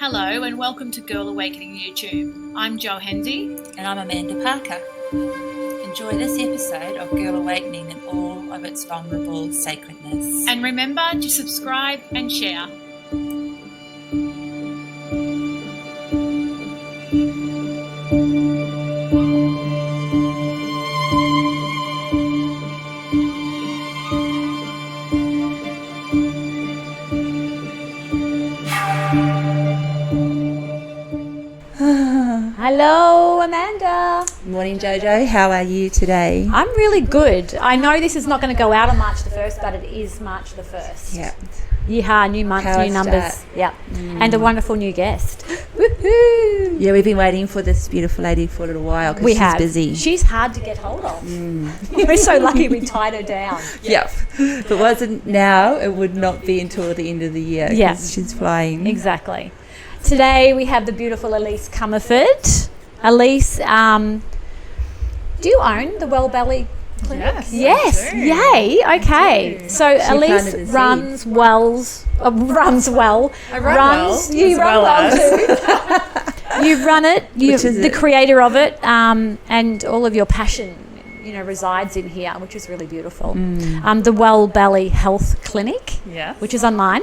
Hello and welcome to Girl Awakening YouTube. I'm Jo Hendy. And I'm Amanda Parker. Enjoy this episode of Girl Awakening in all of its vulnerable sacredness. And remember to subscribe and share. Hello, Amanda. Morning, Jojo. How are you today? I'm really good. I know this is not going to go out on March the 1st, but it is March the 1st. Yeah. Yeehaw, new month, Power new numbers. start. Yep. And a wonderful new guest. Woohoo! Yeah, we've been waiting for this beautiful lady for a little while because We she's have. busy. She's hard to get hold of. We're so lucky we tied her down. Yep. If it wasn't now, it would not be until the end of the year. 'Cause Yeah. she's flying. Exactly. Today we have the beautiful Elyse Cumerford. Elyse, do you own the Well Belly Clinic? Yes, I do. Yay. Okay. do. So planted the Elyse seed. runs well. I run well, You as run well too. You run it. You're Which is the it? creator of it, and all of your passion, resides in here, which is really beautiful. The Well Belly Health Clinic, Yes. which is online.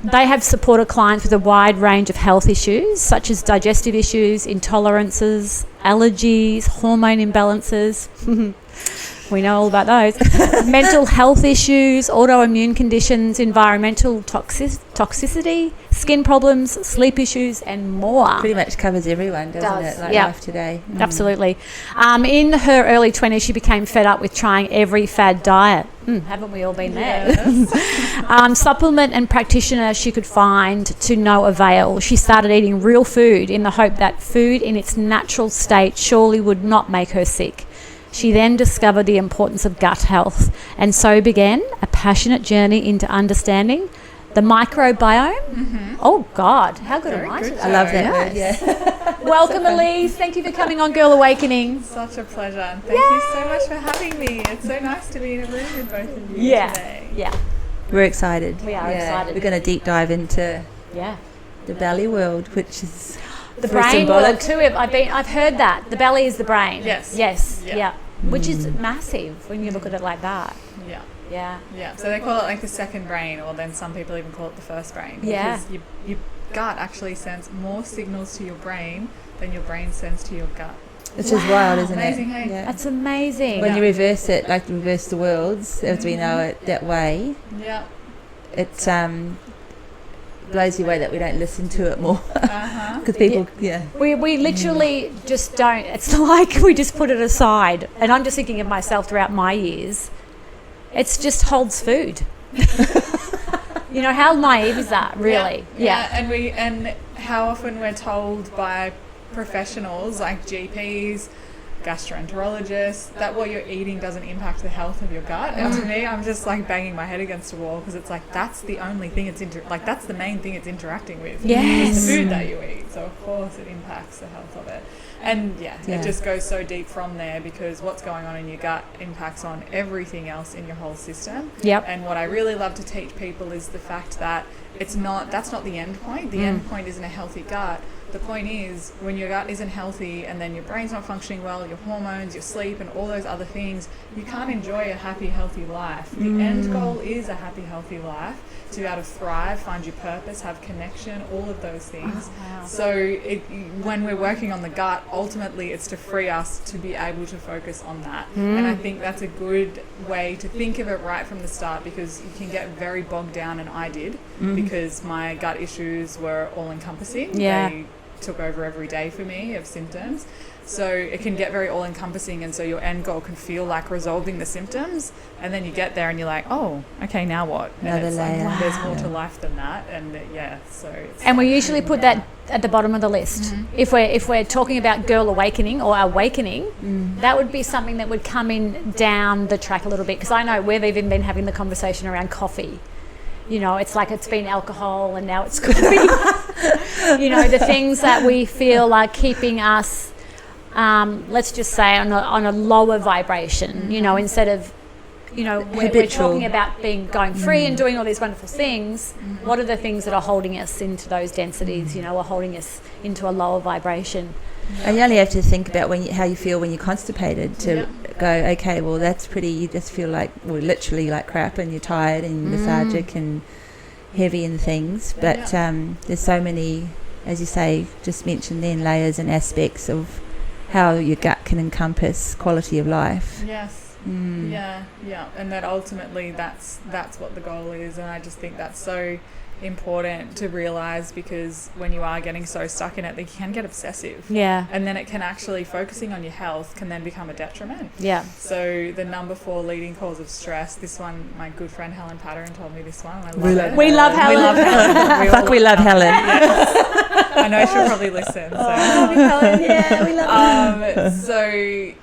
They have supported clients with a wide range of health issues, such as digestive issues, intolerances, allergies, hormone imbalances. We know all about those. Mental health issues, autoimmune conditions, environmental toxicity, skin problems, sleep issues, and more. Pretty much covers everyone, doesn't Does, it? Like yeah. life today. Absolutely. In her early 20s, she became fed up with trying every fad diet. Haven't we all been there? Yes. Supplement and practitioner she could find to no avail. She started eating real food in the hope that food in its natural state surely would not make her sick. She then discovered the importance of gut health, and so began a passionate journey into understanding the microbiome. Oh God, how good am I Very today? good, I love that Yes. word, yeah. Welcome, Elyse. Thank you for coming on Girl Awakening. Such a pleasure. And thank you so much for having me. It's so nice to be in a room with both of you today. Yeah, We're excited. We are excited. We're going to deep dive into yeah. the belly world, which is The very brain symbolic. world too. I've heard that the belly is the brain. Yes. Yeah. Yeah. Which is massive when you look at it like that. Yeah. Yeah. Yeah. So they call it like the second brain, or then some people even call it the first brain. Yeah. Because your gut actually sends more signals to your brain than your brain sends to your gut. Which is wild, isn't Amazing, it? hey? Yeah. That's amazing. When you reverse it, like reverse the worlds, as we know it that way, Yeah. it blows you away that we don't listen to it more. Uh-huh. Because people, We literally just don't. It's like we just put it aside. And I'm just thinking of myself throughout my years. It's just holds food. How naive is that, really? Yeah. And how often we're told by professionals like GPs, gastroenterologists, that what you're eating doesn't impact the health of your gut. And to me, I'm just like banging my head against a wall because it's like that's the only thing that's the main thing it's interacting with. Yes. Is the food that you eat. So of course it impacts the health of it. And it just goes so deep from there because what's going on in your gut impacts on everything else in your whole system. Yep. And what I really love to teach people is the fact that that's not the end point. The end point isn't a healthy gut. The point is when your gut isn't healthy and then your brain's not functioning well, your hormones, your sleep and all those other things, you can't enjoy a happy, healthy life. The end goal is a happy, healthy life, to be able to thrive, find your purpose, have connection, all of those things. Oh, wow. So when we're working on the gut, ultimately it's to free us to be able to focus on that. And I think that's a good way to think of it right from the start because you can get very bogged down, and I did, because my gut issues were all-encompassing. Yeah. They took over every day for me of symptoms. So it can get very all-encompassing, and so your end goal can feel like resolving the symptoms, and then you get there and you're like, oh, okay, now what? And Another it's layer. like, there's more to life than that, and so it's And we usually put that at the bottom of the list. If we're talking about Girl Awakening or Awakening, that would be something that would come in down the track a little bit because I know we've even been having the conversation around coffee. It's like it's been alcohol and now it's coffee. The things that we feel are keeping us, let's just say, on a lower vibration, instead of you know, we're Habitual. talking about going free and doing all these wonderful things. What are the things that are holding us into those densities, you know, or holding us into a lower vibration? And you only have to think about how you feel when you're constipated to go, okay, well, that's pretty, you just feel like, well, literally like crap, and you're tired and lethargic and heavy and things. But there's so many, as you say, just mentioned then, layers and aspects of how your gut can encompass quality of life. Yes. Yeah. And that ultimately that's what the goal is. And I just think that's so important to realise, because when you are getting so stuck in it, you can get obsessive. Yeah. And then it can actually, focusing on your health can then become a detriment. Yeah. So the number 4 leading cause of stress, this one, my good friend Helen Patterson told me this one. I love it. We love Helen. We love Helen. We love Helen. Yes. I know she'll probably listen. So. Helen. Yeah, we love Helen. So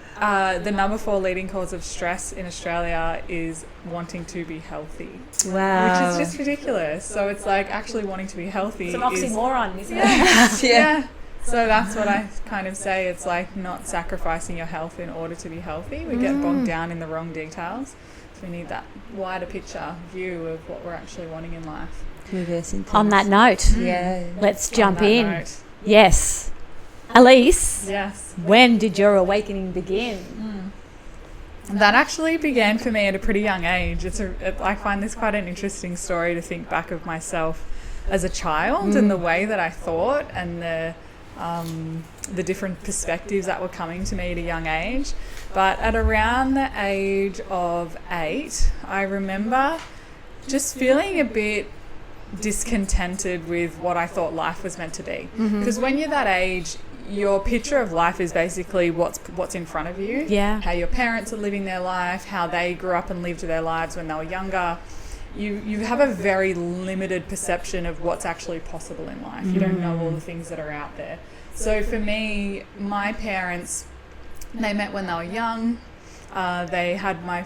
the number 4 leading cause of stress in Australia is wanting to be healthy. Wow. Which is just ridiculous. So it's like actually wanting to be healthy. It's an oxymoron, isn't it? Yeah. So that's what I kind of say. It's like not sacrificing your health in order to be healthy. We get bogged down in the wrong details. So we need that wider picture view of what we're actually wanting in life. Reversing things. On that note, let's jump in. Note. Yes. Elyse, Yes. when did your awakening begin? That actually began for me at a pretty young age. I find this quite an interesting story to think back of myself as a child and the way that I thought and the different perspectives that were coming to me at a young age. But at around the age of 8, I remember just feeling a bit discontented with what I thought life was meant to be. Because when you're that age, your picture of life is basically what's in front of you. Yeah. How your parents are living their life, how they grew up and lived their lives when they were younger. You have a very limited perception of what's actually possible in life. You don't know all the things that are out there. So for me, my parents, they met when they were young. They had my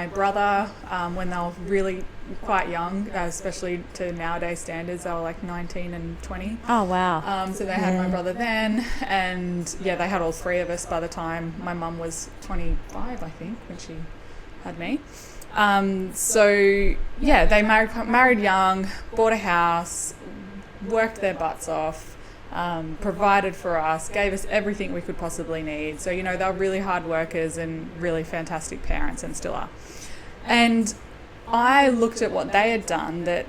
brother when they were really quite young, especially to nowadays standards. They were like 19 and 20. Oh, wow. So they had my brother then, and they had all 3 of us by the time my mum was 25, I think, when she had me. They married young, bought a house, worked their butts off, provided for us, gave us everything we could possibly need. So, they were really hard workers and really fantastic parents, and still are. And I looked at what they had done, that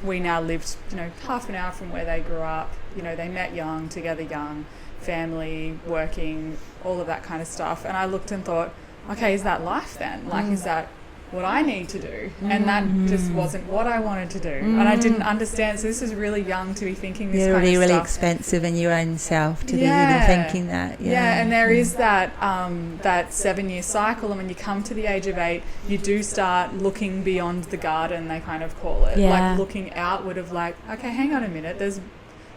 we now lived, half an hour from where they grew up. They met young, together young, family, working, all of that kind of stuff. And I looked and thought, okay, is that life then? Like, is that what I need to do? And that just wasn't what I wanted to do. And I didn't understand. So this is really young to be thinking this kind of stuff. Really expensive in your own self to be even thinking that. Yeah, and there is that 7-year cycle, and when you come to the age of 8, you do start looking beyond the garden, they kind of call it. Yeah. Like looking outward of like, okay, hang on a minute,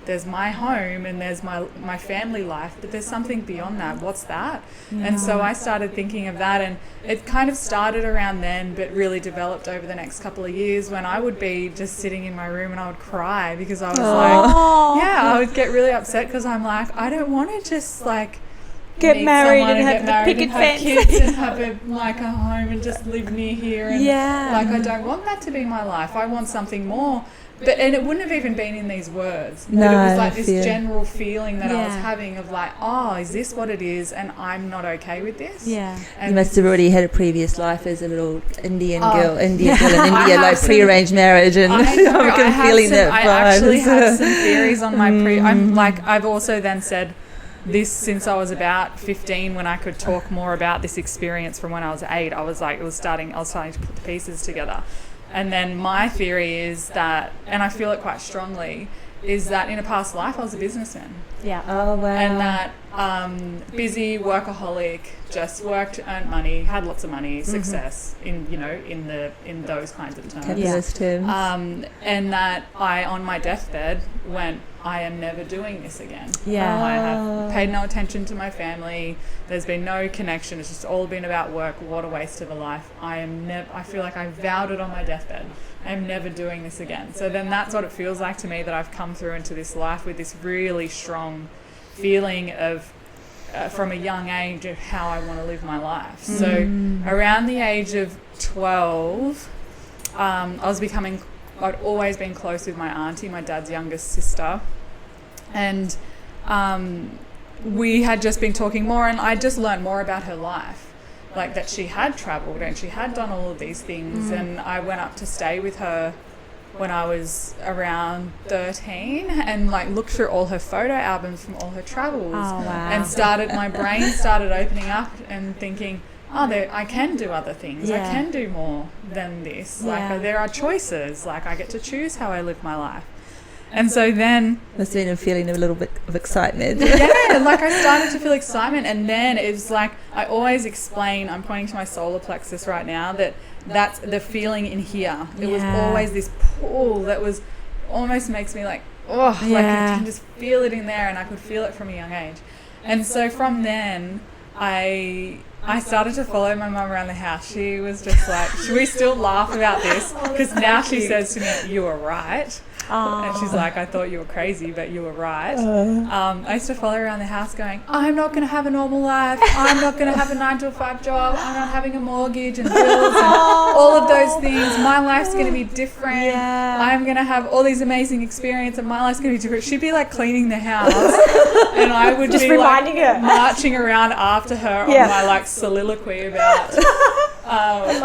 there's my home and there's my family life, but there's something beyond that. What's that? Yeah. And so I started thinking of that, and it kind of started around then, but really developed over the next couple of years, when I would be just sitting in my room and I would cry because I was I would get really upset because I'm like, I don't want to just like get married and have the picket fence kids and have a home and just live near here. And I don't want that to be my life. I want something more. And it wouldn't have even been in these words. No, but it was like this general feeling that I was having of like, is this what it is? And I'm not okay with this. Yeah. And you must have already had a previous life as a little Indian girl in India, like prearranged marriage, and I'm feeling that vibe. I actually have some theories on my I've also then said this since I was about 15, when I could talk more about this experience from when I was 8. I was starting to put the pieces together. And then my theory is that, and I feel it quite strongly, is that in a past life I was a businessman. Yeah. Oh, wow. And that busy workaholic, just worked, earned money, had lots of money, success in those kinds of terms. Capitalist terms. And that I, on my deathbed, went, I am never doing this again. Yeah. I have paid no attention to my family. There's been no connection. It's just all been about work. What a waste of a life. I feel like I vowed it on my deathbed. I'm never doing this again. So then that's what it feels like to me, that I've come through into this life with this really strong feeling of from a young age of how I want to live my life. So around the age of 12, I'd always been close with my auntie, my dad's youngest sister, and we had just been talking more, and I just learned more about her life, like that she had travelled and she had done all of these things. And I went up to stay with her when I was around 13 and like looked through all her photo albums from all her travels. Oh, wow. And my brain started opening up and thinking, I can do other things. Yeah. I can do more than this. Like there are choices. Like I get to choose how I live my life. And so then... Must have been a feeling of a little bit of excitement. Yeah, like I started to feel excitement, and then it was like, I always explain, I'm pointing to my solar plexus right now, that's the feeling in here. It was always this pull that was almost makes me like, like I can just feel it in there, and I could feel it from a young age. And so from then, I started to follow my mum around the house. She was just like, we still laugh about this, because now she says to me, you were right. And she's like, I thought you were crazy, but you were right. I used to follow her around the house going, I'm not going to have a normal life. I'm not going to have a 9-to-5 job. I'm not having a mortgage and bills and all of those things. My life's going to be different. Yeah. I'm going to have all these amazing experiences, and my life's going to be different. She'd be like cleaning the house, and I would just be reminding like her. marching around after her on my like soliloquy about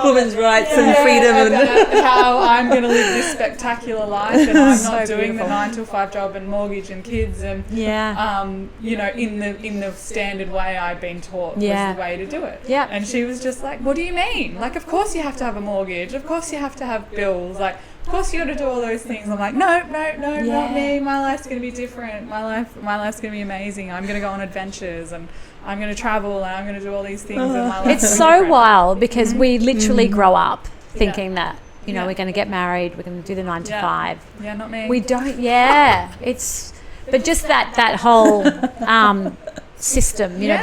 women's rights and freedom and how I'm going to live this spectacular life, and I'm not doing the 9-to-5 job and mortgage and kids, and you know, in the standard way I've been taught was the way to do it. Yeah. And she was just like, what do you mean? Like, of course you have to have a mortgage. Of course you have to have bills. Like, of course you got to do all those things. I'm like, no, not me. My life's going to be different. My life's going to be amazing. I'm going to go on adventures, and I'm going to travel, and I'm going to do all these things. And my life's It's gonna be so different. wild, because we literally grow up thinking that, you know, we're going to get married, we're going to do the 9-to-5. Yeah, not me. We don't, but just that whole system, you know,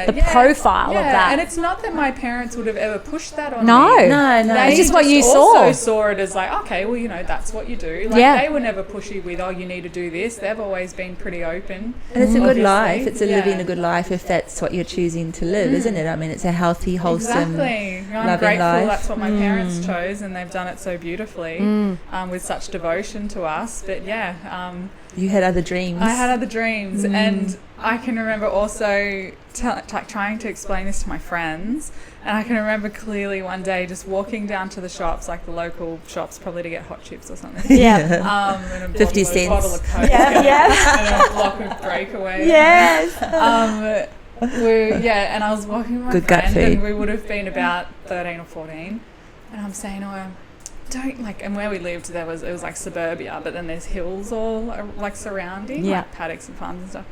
the profile of that. And it's not that my parents would have ever pushed that on No. me. No. They It's just what you also saw. saw it as like, okay, well, you know, that's what you do. Like, they were never pushy with, you need to do this. They've always been pretty open. And it's a good obviously. life. It's living a good life if that's what you're choosing to live, isn't it? I mean, it's a healthy, wholesome, Exactly. I'm loving grateful life. that's what my parents chose, and they've done it so beautifully with such devotion to us. But you had other dreams. I had other dreams, and I can remember also trying to explain this to my friends, and I can remember clearly one day just walking down to the shops, like the local shops, probably to get hot chips or something. And a 50 cents. bottle of Coke and a block of Breakaway. And I was walking with my Good gut friend, food. and we would have been about 13 or 14, and I'm saying, don't like, and where we lived it was like suburbia, but then there's hills all like surrounding, like paddocks and farms and stuff.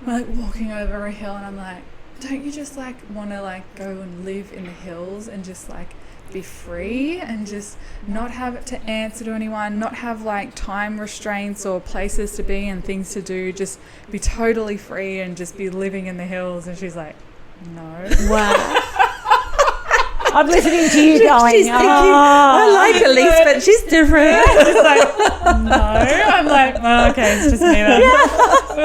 We're like walking over a hill, and I'm like, don't you just like want to like go and live in the hills and just like be free and just not have to answer to anyone, not have like time restraints or places to be and things to do, just be totally free and just be living in the hills? And she's like, no. Wow. I'm listening to you going, She's thinking, I like Elyse, but she's different. She's like, no. I'm like, well, okay, it's just me then.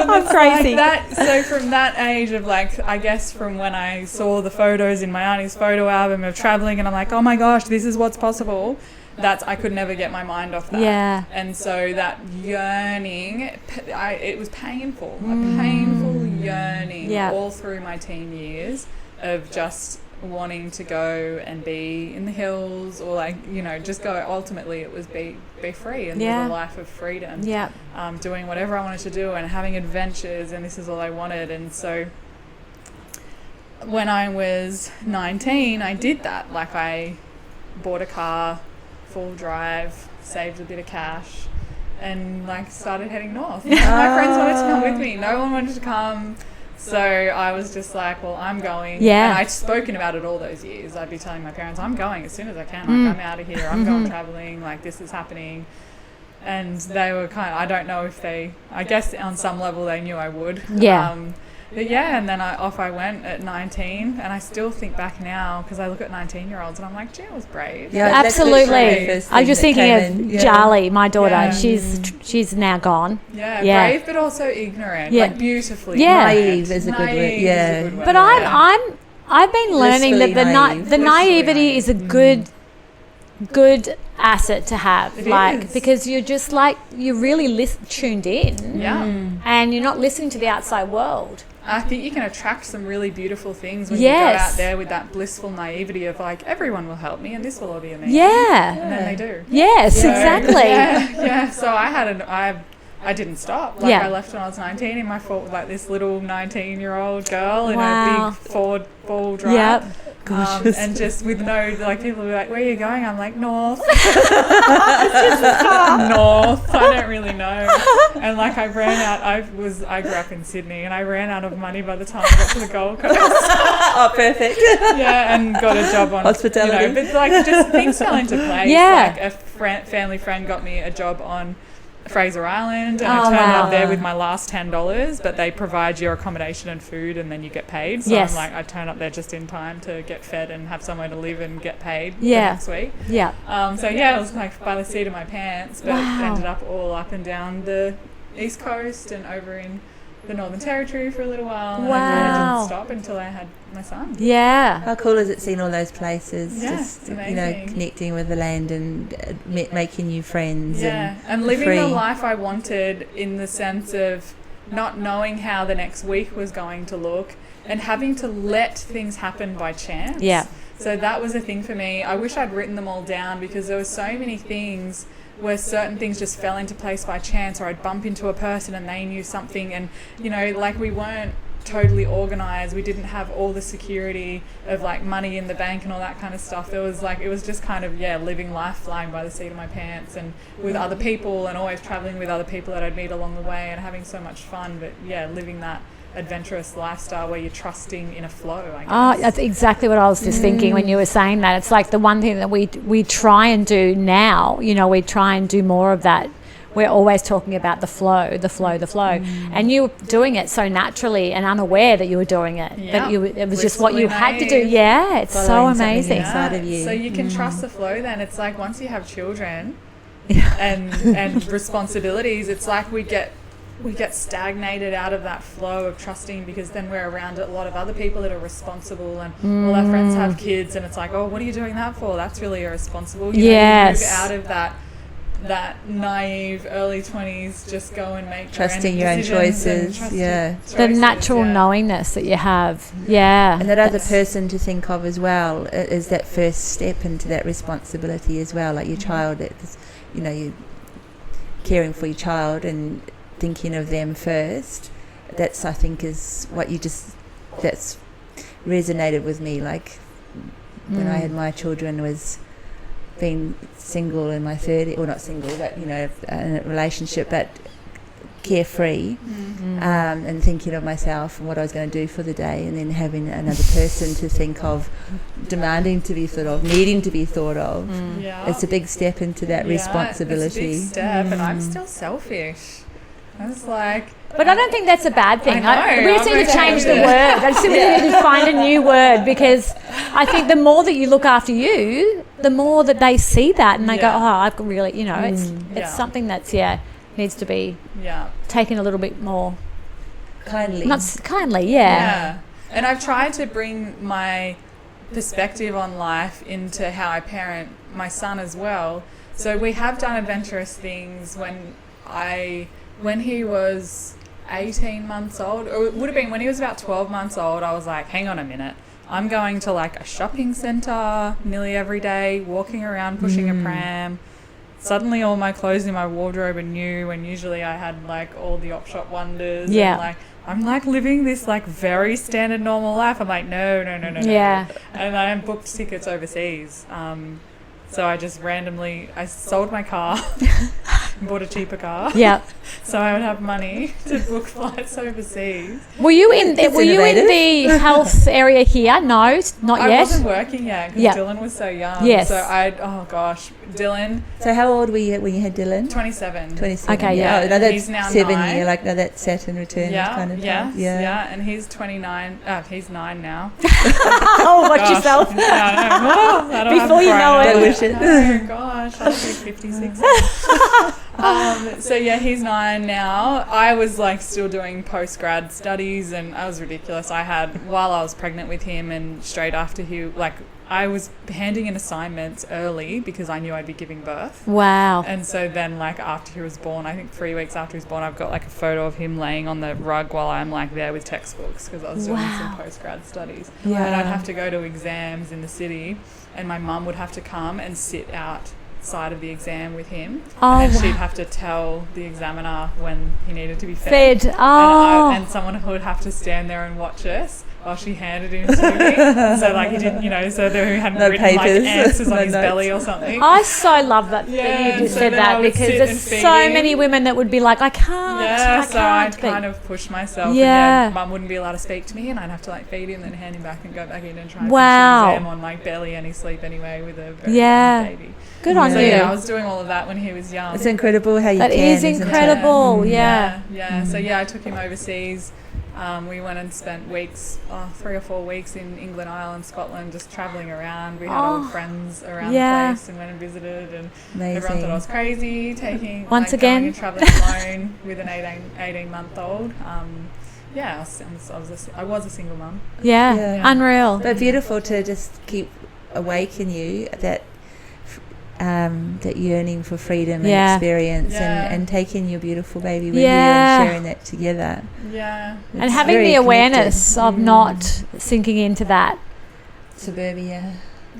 I'm crazy. Like that, so from that age of like, I guess from when I saw the photos in my auntie's photo album of traveling, and I'm like, oh my gosh, this is what's possible. I could never get my mind off that. Yeah. And so that yearning, it was painful, a painful yearning all through my teen years of just wanting to go and be in the hills, or like, you know, just go. Ultimately it was be free and live a life of freedom, doing whatever I wanted to do and having adventures, and this is all I wanted. And so when I was 19, I did that. Like, I bought a car, full drive, saved a bit of cash, and like started heading north. None of my friends wanted to come with me. No one wanted to come. So I was just like, well, I'm going. Yeah. And I'd spoken about it all those years. I'd be telling my parents, I'm going as soon as I can. Like, I'm out of here. I'm going traveling. Like, this is happening. And they were kind of, I don't know if I guess on some level they knew I would. Yeah. But yeah, and then off I went at 19, and I still think back now because I look at 19-year-olds and I'm like, Jill was brave. Yeah, that's absolutely. literally the first I was just thing thinking that of came in. Charlie, my daughter. Yeah. She's now gone. Yeah, Yeah. brave but also ignorant, Yeah. like beautifully. Yeah. Naive is a good word. Naive Yeah. is a good word. But I've been learning that Blissfully naive. the naivety naive. is a good asset to have, It like is. because you're just like you're really tuned in, Yeah. and you're not listening to the outside world. I think you can attract some really beautiful things when Yes. you go out there with that blissful naivety of like, everyone will help me and this will all be amazing. Yeah. And then they do. Yes, So, exactly. Yeah. So I didn't stop. Like Yeah. I left when I was 19 in my Ford, like this little 19-year-old girl in Wow. a big Ford four-wheel drive. Yep. And just with no, like people will be like, where are you going? I'm like, north. North. I don't really know. And like I ran out, I grew up in Sydney and I ran out of money by the time I got to the Gold Coast. Oh, perfect. Yeah, and got a job on Hospitality. but like just things fell into place. Yeah. Like a family friend got me a job on Fraser Island, and Oh, I turned wow. up there with my last $10, but they provide your accommodation and food and then you get paid. So Yes. I'm like, I turn up there just in time to get fed and have somewhere to live and get paid Yeah. the next week. Yeah. So yeah, it was like by the seat of my pants, but Wow. ended up all up and down the East Coast and over in the Northern Territory for a little while. And I Wow. really didn't stop until I had my son. Yeah. How cool is it seeing all those places? Yeah, just it's amazing. connecting with the land and making new friends. Yeah, and living free. the life I wanted in the sense of not knowing how the next week was going to look and having to let things happen by chance. Yeah. So that was a thing for me. I wish I'd written them all down because there were so many things where certain things just fell into place by chance, or I'd bump into a person and they knew something, and like we weren't totally organized. We didn't have all the security of like money in the bank and all that kind of stuff. There was like, it was just kind of living life flying by the seat of my pants and with other people, and always traveling with other people that I'd meet along the way and having so much fun. But living that adventurous lifestyle where you're trusting in a flow, I guess. Oh, that's exactly what I was just thinking when you were saying that. It's like the one thing that we try and do now, we try and do more of that. We're always talking about the flow. And you were doing it so naturally and unaware that you were doing it. Yeah. But it was just what you had to do. Naive. Yeah, it's so Following something amazing. inside of you. So you can trust the flow then. It's like once you have children Yeah. and responsibilities, it's like we get stagnated out of that flow of trusting, because then we're around a lot of other people that are responsible, and all our friends have kids, and it's like, oh, what are you doing that for? That's really irresponsible. You Yes. move out of that naive early 20s, just go and make Trusting your own choices, yeah. The natural knowingness that you have. Yeah. And that other That's- person to think of as well is that first step into that responsibility as well. Like your child, you're caring for your child and thinking of them first. That's, I think, is what that's resonated with me. Like when I had my children, was being single in my 30s, or not single, but in a relationship, but carefree, and thinking of myself and what I was going to do for the day, and then having another person to think of, demanding to be thought of, needing to be thought of. Yeah. It's a big step into that responsibility. It's a big step, and I'm still selfish. I was like, But I don't think that's a bad thing. I know, We just I'm need to okay change with the it. word. I just think we need to find a new word, because I think the more that you look after you, the more that they see that and they go, oh, I've got really, it's Yeah. something that's, needs to be taken a little bit more Kindly. kindly, Yeah. And I've tried to bring my perspective on life into how I parent my son as well. So we have done adventurous things when he was 18 months old, or it would have been when he was about 12 months old. I was like, hang on a minute. I'm going to like a shopping centre nearly every day, walking around, pushing a pram. Suddenly all my clothes in my wardrobe are new, and usually I had like all the op shop wonders. Yeah. And like, I'm like living this like very standard normal life. I'm like, no. Yeah. And I booked tickets overseas. So I just randomly, I sold my car, bought a cheaper car. Yeah. So I would have money to book flights overseas. Were you in the health area here? No, not I yet. wasn't working yet because Yeah. Dylan was so young. Yes. So Dylan, So how old were you when you had Dylan? 27. 27. Okay, yeah. Oh, no, that's He's now 7 9. year, like, no, that's Saturn return kind of yes, thing. Yeah. and he's 29. He's 9 now. Oh, watch Gosh. yourself. No, I don't Before have you know Friday. it. Don't wish it. Oh gosh, I'll be 56. So yeah, he's 9 now. I was like still doing post-grad studies, and I was ridiculous. While I was pregnant with him and straight after I was handing in assignments early because I knew I'd be giving birth. Wow. And so then, like, after he was born, I think 3 weeks after he was born, I've got like a photo of him laying on the rug while I'm like there with textbooks because I was doing some post-grad studies. Yeah. And I'd have to go to exams in the city, and my mum would have to come and sit outside of the exam with him. Oh, And wow. she'd have to tell the examiner when he needed to be fed. Fed. Oh. And someone would have to stand there and watch us while she handed him to me. So like he didn't, so there he hadn't No written like papers, answers on no his notes. belly or something. I so love that Yeah, that you and just so said then I that would because sit there's and feed so him. many women that would be like, I can't. Yeah, I so can't I'd be. kind of push myself. Yeah. And then Mum wouldn't be allowed to speak to me, and I'd have to like feed him, then hand him back and go back in and try and Wow. finish the exam on my belly, and he sleep anyway with a very Yeah. young baby. Good on So you. yeah, I was doing all of that when he was young. It's incredible how you That can. is isn't it? incredible. Yeah. Yeah. So yeah, I took him overseas. We went and spent 3 or 4 weeks in England, Ireland, Scotland, just travelling around. We had old friends around Yeah. the place and went and visited, and everyone Amazing. thought I was crazy taking Once going again. and travelling alone with an 18-month-old. Yeah, I was a single mum. Yeah. Yeah. Unreal. But beautiful to just keep awake in you that yearning for freedom Yeah. and experience Yeah. and taking your beautiful baby with Yeah. you and sharing that together. Yeah. And It's having very the awareness connected. of not sinking into that. Suburbia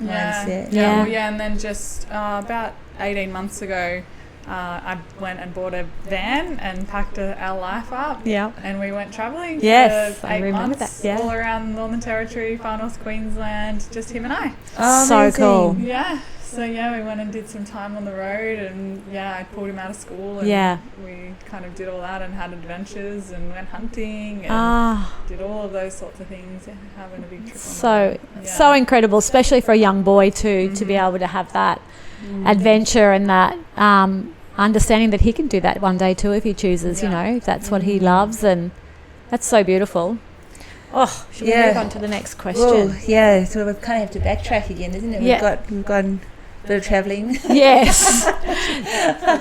Yeah. mindset. Yeah. Well, yeah, and then just about 18 months ago, I went and bought a van and packed our life up. Yeah. And we went travelling Yes, for I 8 remember months, that, yeah. all around Northern Territory, Far North Queensland, just him and I. Oh, So amazing. cool. Yeah. So yeah, we went and did some time on the road, and yeah, I pulled him out of school, and Yeah. we kind of did all that and had adventures and went hunting and Ah, did all of those sorts of things, having a big trip on the so road. Yeah. so incredible, especially for a young boy too, to be able to have that adventure and that understanding that he can do that one day too if he chooses. Yeah. If that's what he loves, and that's so beautiful. Oh, should we Yeah. move on to the next question? Well, yeah, so we kind of have to backtrack again, isn't it? Yeah. We've gone a bit of travelling. Yes.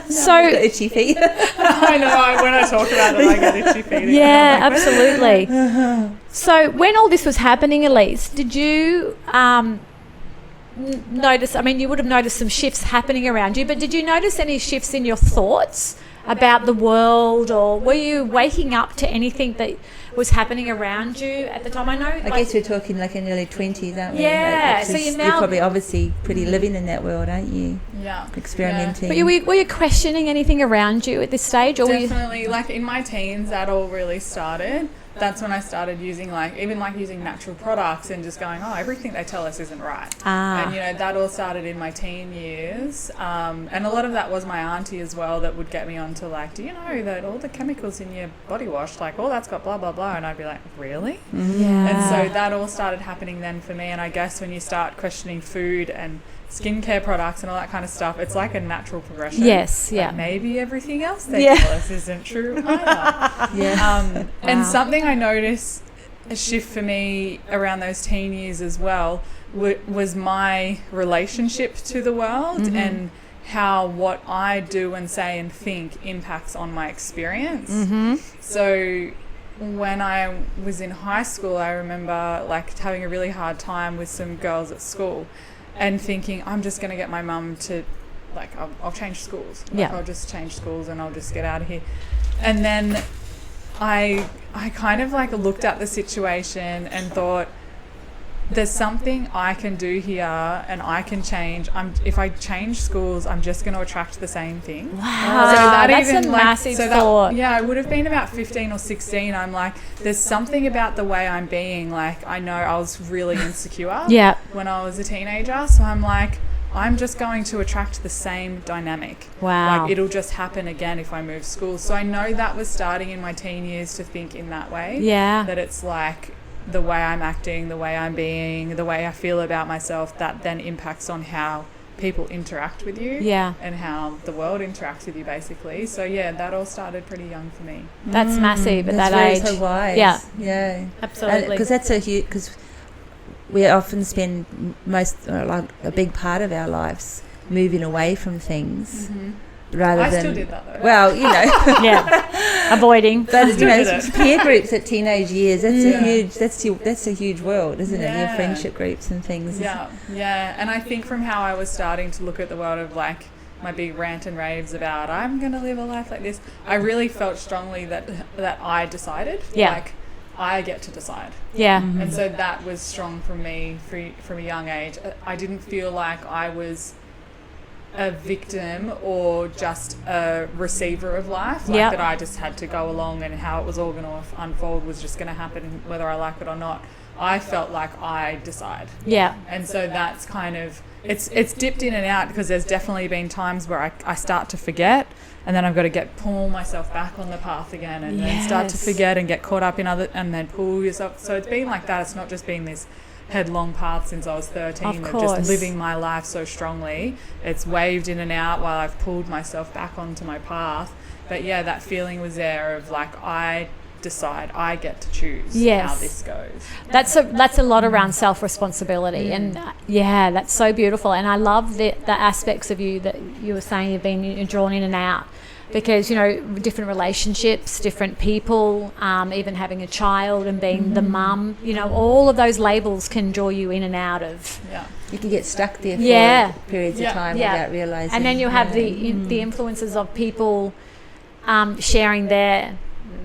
So Itchy feet. I know, when I talk about it, I get itchy feet. yeah, absolutely. So when all this was happening, Elyse, did you notice, I mean, you would have noticed some shifts happening around you, but did you notice any shifts in your thoughts about the world, or were you waking up to anything that was happening around you at the time? I know, I guess we're talking like in early 20s, aren't we? Yeah, Like, so it's you're just- now- you're probably obviously pretty living in that world, aren't you? Yeah. Experimenting. but were you questioning anything around you at this stage, or were you? Definitely, like in my teens, that all really started. That's when I started using using natural products and just going, oh, everything they tell us isn't right. Ah. And that all started in my teen years. And a lot of that was my auntie as well that would get me onto like, do you know that all the chemicals in your body wash, like, oh, that's got blah, blah, blah. And I'd be like, really? Yeah. And so that all started happening then for me. And I guess when you start questioning food and skincare products and all that kind of stuff, it's like a natural progression. Yes, But yeah. maybe everything else they Yeah. tell us isn't true either. Yeah. And something I noticed a shift for me around those teen years as well was my relationship to the world and how what I do and say and think impacts on my experience. So when I was in high school, I remember like having a really hard time with some girls at school and thinking, I'm just going to get my mum to, like, I'll change schools. Like, Yeah. I'll just change schools and I'll just get out of here. And then I kind of like looked at the situation and thought, there's something I can do here and I can change. If I change schools, I'm just going to attract the same thing. Wow, that's a massive thought. Yeah, I would have been about 15 or 16. I'm like, there's something about the way I'm being. Like, I know I was really insecure Yeah. when I was a teenager. So I'm like, I'm just going to attract the same dynamic. Wow. Like, it'll just happen again if I move schools. So I know that was starting in my teen years to think in that way. Yeah. That it's like the way I'm acting, the way I'm being, the way I feel about myself, that then impacts on how people interact with you. Yeah. And how the world interacts with you, basically. So yeah, that all started pretty young for me. That's massive at that That's age. very so wise. Yeah. Yeah. Absolutely. Because that's a huge... Because we often spend like a big part of our lives moving away from things rather than... I still did that, though. Well, you know... Yeah. Avoiding. But, you know, did it. peer groups at teenage years, that's a huge world, isn't it? Your Yeah. friendship groups and things. Yeah, yeah. And I think from how I was starting to look at the world of, like, my big rant and raves about I'm going to live a life like this, I really felt strongly that I decided. Yeah. Like, I get to decide. Yeah. And so that was strong from me from a young age. I didn't feel like I was a victim or just a receiver of life, like that I just had to go along and how it was all going to unfold was just going to happen whether I like it or not. I felt like I decide. Yeah. And so that's kind of, it's dipped in and out, because there's definitely been times where I start to forget, and then I've got to pull myself back on the path again, and then start to forget and get caught up in other, and then pull yourself. So it's been like that. It's not just been this headlong path since I was 13 of just living my life so strongly. It's waved in and out while I've pulled myself back onto my path. But yeah, that feeling was there of like, I decide, I get to choose how this goes. That's a lot around self-responsibility, and that's so beautiful. And I love the aspects of you that you were saying you've been drawn in and out, because, you know, different relationships, different people, even having a child and being the mum, you know, all of those labels can draw you in and out of. Yeah. You can get stuck there for periods of time without realising. And then you have the influences of people sharing their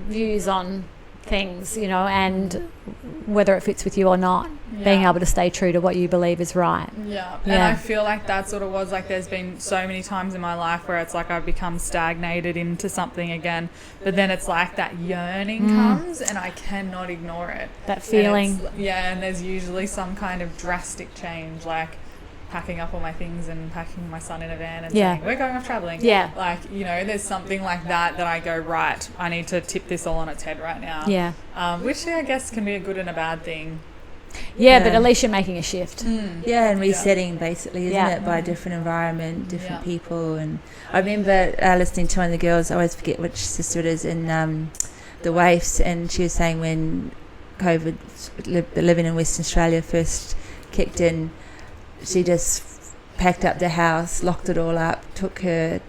views on things, you know, and whether it fits with you or not, being able to stay true to what you believe is right. Yeah. And I feel like that sort of was like, there's been so many times in my life where it's like I've become stagnated into something again, but then it's like that yearning comes and I cannot ignore it. That feeling. And there's usually some kind of drastic change, like packing up all my things and packing my son in a van and saying, we're going off travelling. Yeah. Like, you know, there's something like that I go, right, I need to tip this all on its head right now. Yeah. Which I guess can be a good and a bad thing. Yeah, but at least you're making a shift. Yeah, and resetting basically, isn't it, by a different environment, different people. And I remember listening to one of the girls, I always forget which sister it is, in the Waifs, and she was saying when COVID, living in Western Australia, first kicked in, she just packed up the house, locked it all up, took her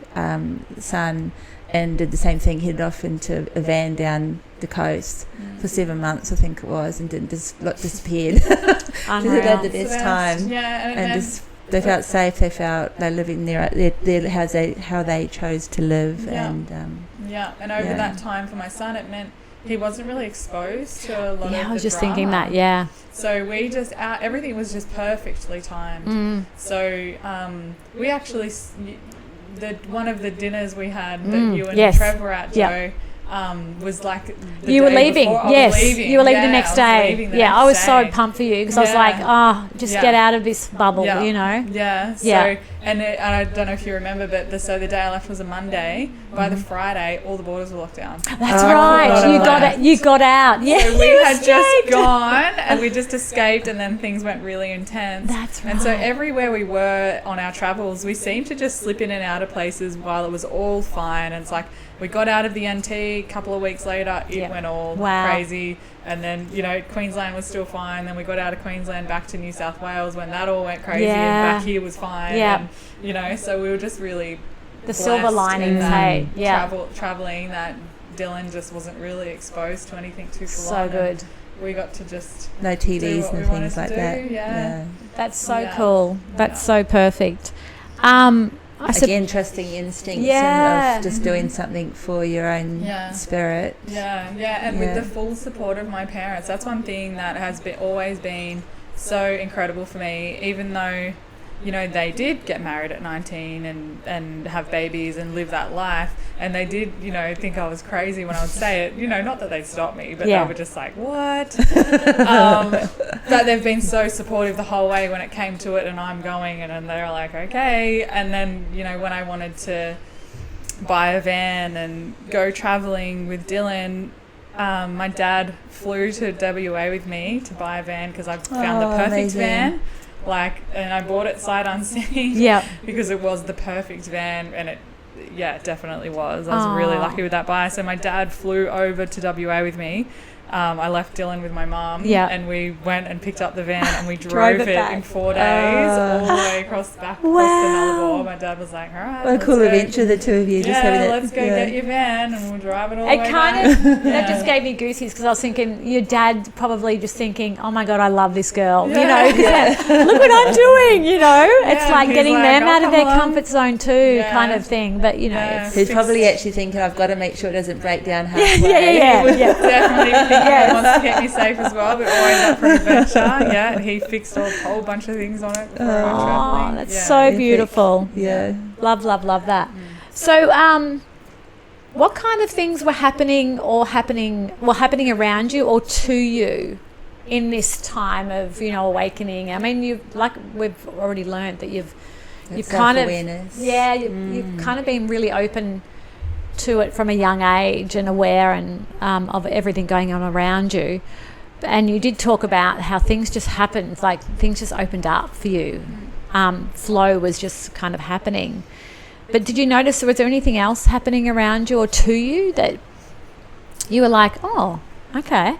son and did the same thing, headed off into a van down the coast for 7 months, I think it was, and disappeared. They had the best time. Yeah, and just they felt safe, they felt they're living their how they chose to live. And and over that time for my son, it meant he wasn't really exposed to a lot of the I was just drama. thinking that, So we just, everything was just perfectly timed. So we actually, one of the dinners we had that you and Trev were at, Joe, was like the you were day leaving. before. You were leaving the next day. I was so day. pumped for you, because I was like, just get out of this bubble, you know. So and I don't know if you remember, but the day I left was a Monday. By the Friday, all the borders were locked down. That's right. You got out. Yeah. So we had just gone and we just escaped, and then things went really intense. That's right. And so everywhere we were on our travels, we seemed to just slip in and out of places while it was all fine. And it's like, we got out of the NT, a couple of weeks later, it went all crazy. And then, you know, Queensland was still fine. Then we got out of Queensland back to New South Wales when that all went crazy, and back here was fine. And, you know, so we were just really the silver linings, traveling, that Dylan just wasn't really exposed to anything too full on. So good. We got to just no TVs and things like that. Yeah. That's so cool. That's so perfect. Again, trusting instincts and of just doing something for your own spirit. And with the full support of my parents. That's one thing that has always been so incredible for me, even though you know, they did get married at 19 and have babies and live that life. And they did, you know, think I was crazy when I would say it. You know, not that they'd stop me, but they were just like, what? But they've been so supportive the whole way when it came to it, and I'm going, and they're like, okay. And then, you know, when I wanted to buy a van and go travelling with Dylan, my dad flew to WA with me to buy a van because I found the perfect amazing. van. And I bought it sight unseen because it was the perfect van, and it definitely was. I was really lucky with that buy. So my dad flew over to WA with me. I left Dylan with my mum, and we went and picked up the van, and we drove it in 4 days all the way across the Nullarbor. My dad was like, all right, what a cool adventure, the two of you. Just having that, let's go get your van, and we'll drive it all the way back. That just gave me goosies, because I was thinking your dad probably just thinking, oh my God, I love this girl. You know, look what I'm doing, you know. It's like getting them out of their comfort zone too, kind of thing. But, you know, he's probably actually thinking, I've got to make sure it doesn't break down halfway. He would definitely think he wants to keep me safe as well, but always up for an adventure. And he fixed a whole bunch of things on it before I went travelling. That's so beautiful. Love that. So what kind of things were happening around you or to you in this time of, you know, awakening? I mean, we've already learned that you've kind of you've kind of been really open to it from a young age and aware and of everything going on around you. And you did talk about how things just happened, like things just opened up for you. Flow was just kind of happening. But did you notice, was there anything else happening around you or to you that you were like, oh, okay?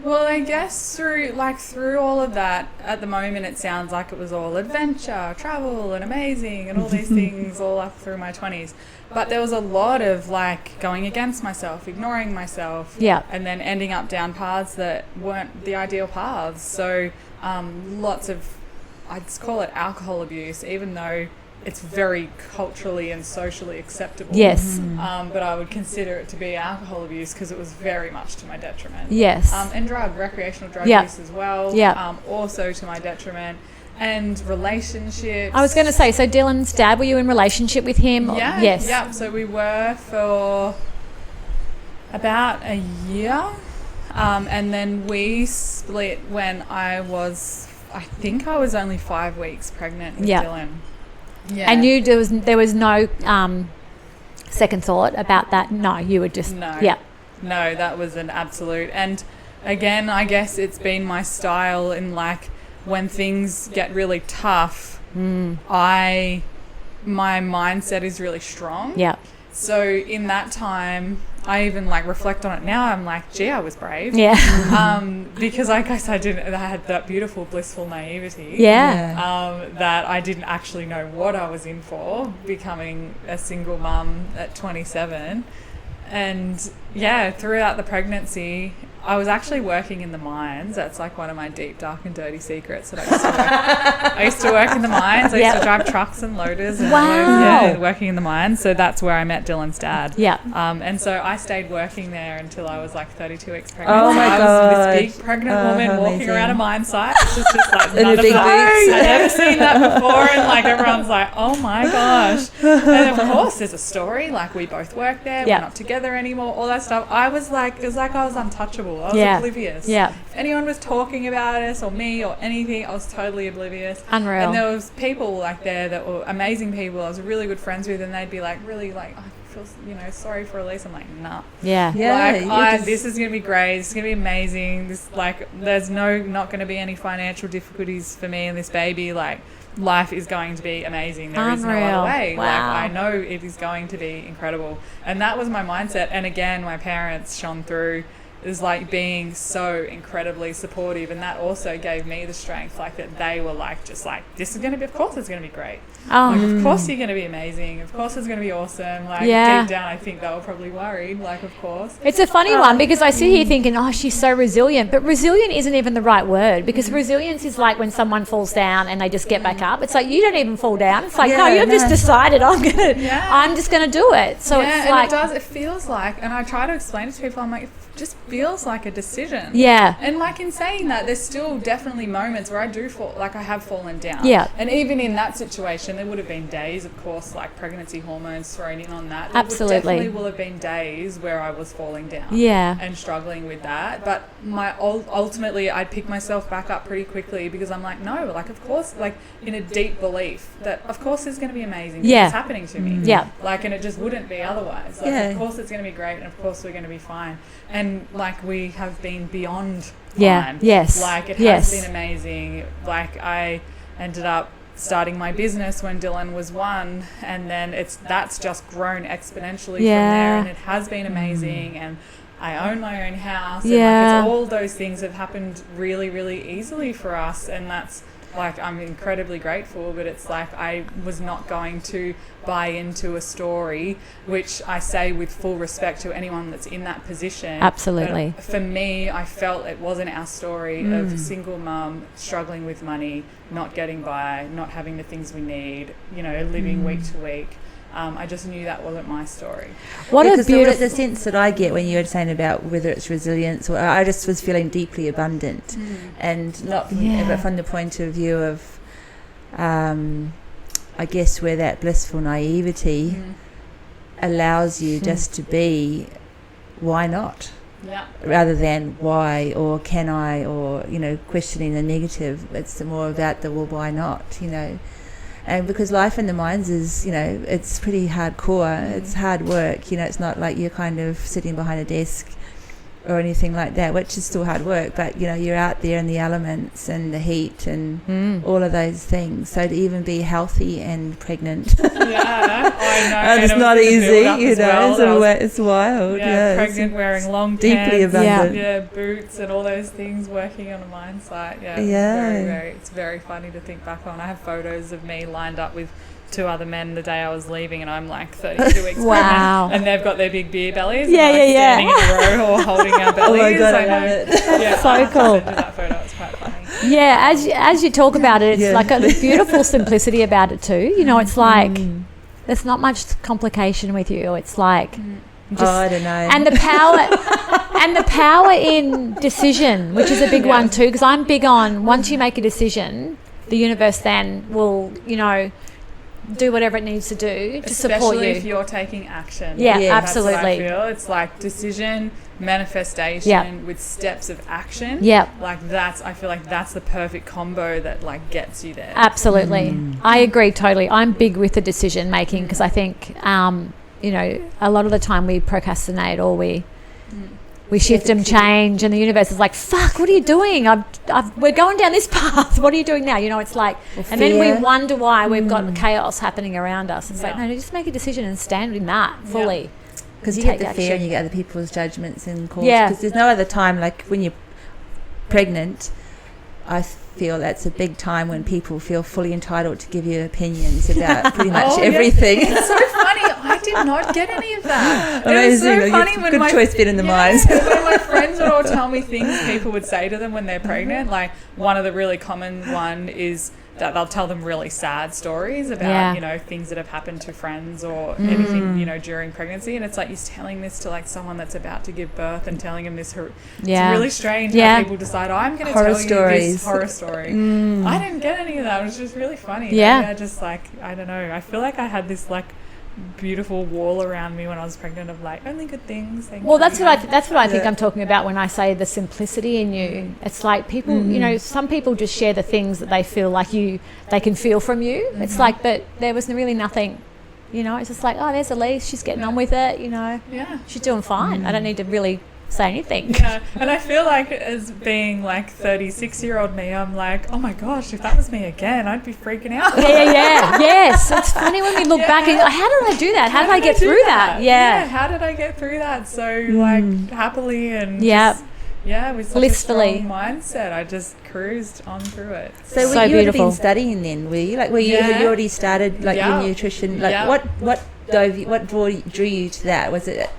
Well, I guess through all of that, at the moment it sounds like it was all adventure, travel and amazing and all these things all up through my 20s. But there was a lot of like going against myself, ignoring myself, and then ending up down paths that weren't the ideal paths. So lots of, I'd call it alcohol abuse, even though it's very culturally and socially acceptable. Yes. But I would consider it to be alcohol abuse because it was very much to my detriment. Yes. And recreational drug use as well. Yeah. Also to my detriment. And relationships. I was going to say, so Dylan's dad, were you in relationship with him? Yeah. Yes. Yeah. So we were for about a year. And then we split when I think I was only 5 weeks pregnant with Dylan. Yeah. And there was no second thought about that? No, you were just... No, that was an absolute. And again, I guess it's been my style in like when things get really tough, my mindset is really strong. Yeah. So in that time, I even like reflect on it now. I'm like, gee, I was brave. Yeah. Because I guess I had that beautiful, blissful naivety. Yeah. That I didn't actually know what I was in for, becoming a single mum at 27. And throughout the pregnancy, I was actually working in the mines. That's like one of my deep, dark and dirty secrets that I used to work. I used to work in the mines. I used to drive trucks and loaders and working in the mines. So that's where I met Dylan's dad. Yeah. And so I stayed working there until I was like 32 weeks pregnant. Oh my God. I was this big pregnant woman walking around a mine site. It's just like none of that. I've never seen that before. And like everyone's like, oh my gosh. And of course there's a story. Like we both work there. We're not together anymore. All that stuff. I was like, it was like I was untouchable. I was oblivious. Yeah. If anyone was talking about us or me or anything, I was totally oblivious. Unreal. And there was people like there that were amazing people I was really good friends with, and they'd be like really like, I feel, sorry for Elyse. I'm like, nah. Yeah. Like, this is going to be great. It's going to be amazing. This there's not going to be any financial difficulties for me and this baby. Like, life is going to be amazing. There is no other way. Wow. Like, I know it is going to be incredible. And that was my mindset. And again, my parents shone through. Is like being so incredibly supportive, and that also gave me the strength, like that they were like, just like, this is going to be, of course it's going to be great. Like, of course you're going to be amazing. Of course it's going to be awesome. Like deep down, I think they were probably worried. Like, of course. It's a funny one because I sit here thinking, oh, she's so resilient, but resilient isn't even the right word, because resilience is like when someone falls down and they just get back up. It's like you don't even fall down. It's like you've just decided I'm just going to do it. So it's like, and it feels like, and I try to explain it to people. I'm like, just feels like a decision. Yeah. And like in saying that, there's still definitely moments where I do fall, like I have fallen down. Yeah. And even in that situation, there would have been days, of course, like pregnancy hormones thrown in on that. Absolutely. Definitely will have been days where I was falling down. Yeah. And struggling with that. But ultimately, I'd pick myself back up pretty quickly because I'm like, no, like of course, like in a deep belief that of course it's going to be amazing. Yeah. It's happening to me. Yeah. Like, and it just wouldn't be otherwise. Like, Yeah. of course it's going to be great, and of course we're going to be fine. And like we have been beyond Yeah. fine. Yes. Like it Yes. has been amazing. Like I ended up starting my business when Dylan was 1, and then that's just grown exponentially from there, and it has been amazing. And I own my own house, and like it's all those things have happened really, really easily for us, and that's like I'm incredibly grateful. But it's like I was not going to buy into a story, which I say with full respect to anyone that's in that position. Absolutely. But for me, I felt it wasn't our story of a single mum struggling with money, not getting by, not having the things we need, you know, living week to week. I just knew that wasn't my story. What a Because beautiful... the sense that I get when you were saying about whether it's resilience, or I just was feeling deeply abundant, and not from, but from the point of view of, I guess, where that blissful naivety allows you just to be, why not? Yeah. Rather than why or can I, or, you know, questioning the negative. It's more about the, well, why not, you know. And because life in the mines is, you know, it's pretty hardcore. It's hard work. You know, it's not like you're kind of sitting behind a desk or anything like that, which is still hard work. But, you know, you're out there in the elements and the heat and all of those things. So to even be healthy and pregnant, Yeah, I know. and it's not easy, you know. It's wild. Yeah, it's pregnant, wearing long deeply pants, abundant. boots and all those things, working on a mine site. Yeah, it's very funny to think back on. I have photos of me lined up with 2 other men the day I was leaving, and I'm like 32 weeks Wow. pregnant, and they've got their big beer bellies. Yeah, and yeah, standing in a row or holding our bellies. Oh my God, I know. love it. Yeah, So I have to cool. send you that photo. It's quite funny. Yeah, as you talk about it, it's like a beautiful simplicity about it too. You know, it's like there's not much complication with you. It's like just, I don't know. and the power in decision, which is a big one too, because I'm big on once you make a decision, the universe then will, you know, do whatever it needs to do to support you. Especially if you're taking action. Yeah, That's what I absolutely. feel. It's like decision, manifestation with steps of action. Yeah. Like I feel like that's the perfect combo that like gets you there. Absolutely. I agree totally. I'm big with the decision making because I think, you know, a lot of the time we procrastinate or we shift and change, and the universe is like, fuck, what are you doing? We're going down this path. What are you doing now? You know, it's like, and then we wonder why we've got chaos happening around us. It's like, no, just make a decision and stand in that fully. Because you Take get the fear action. and you get other people's judgments and calls. Yeah. Because there's no other time, like when you're pregnant, I feel that's a big time when people feel fully entitled to give you opinions about pretty much everything. It's so funny. I did not get any of that. Amazing. It was so funny when good choice been in the mines. when my friends would all tell me things people would say to them when they're pregnant. Like one of the really common one is that they'll tell them really sad stories about, you know, things that have happened to friends or anything, you know, during pregnancy. And it's like, he's telling this to like someone that's about to give birth and telling him this. It's really strange how people decide, I'm going to tell you this horror story. I didn't get any of that. It was just really funny. Yeah. Maybe I just like, I don't know. I feel like I had this like beautiful wall around me when I was pregnant of like only good things. Well, that's what I think I'm talking about when I say the simplicity in you. It's like people, you know, some people just share the things that they feel like they can feel from you. It's like, but there was really nothing, you know. It's just like, oh, there's Elyse, she's getting on with it, you know. Yeah, she's doing fine. I don't need to really say anything. Yeah, and I feel like as being like 36-year-old me, I'm like, oh my gosh, if that was me again, I'd be freaking out. Yeah. Yes, it's funny when we look back and go, how did I do that? How did I get through that? Yeah, how did I get through that so like happily and yeah. With such a strong mindset, I just cruised on through it. So So you would have beautiful. been studying then, were you? Like, had you already started like your nutrition? Like, what drew you to that? Was it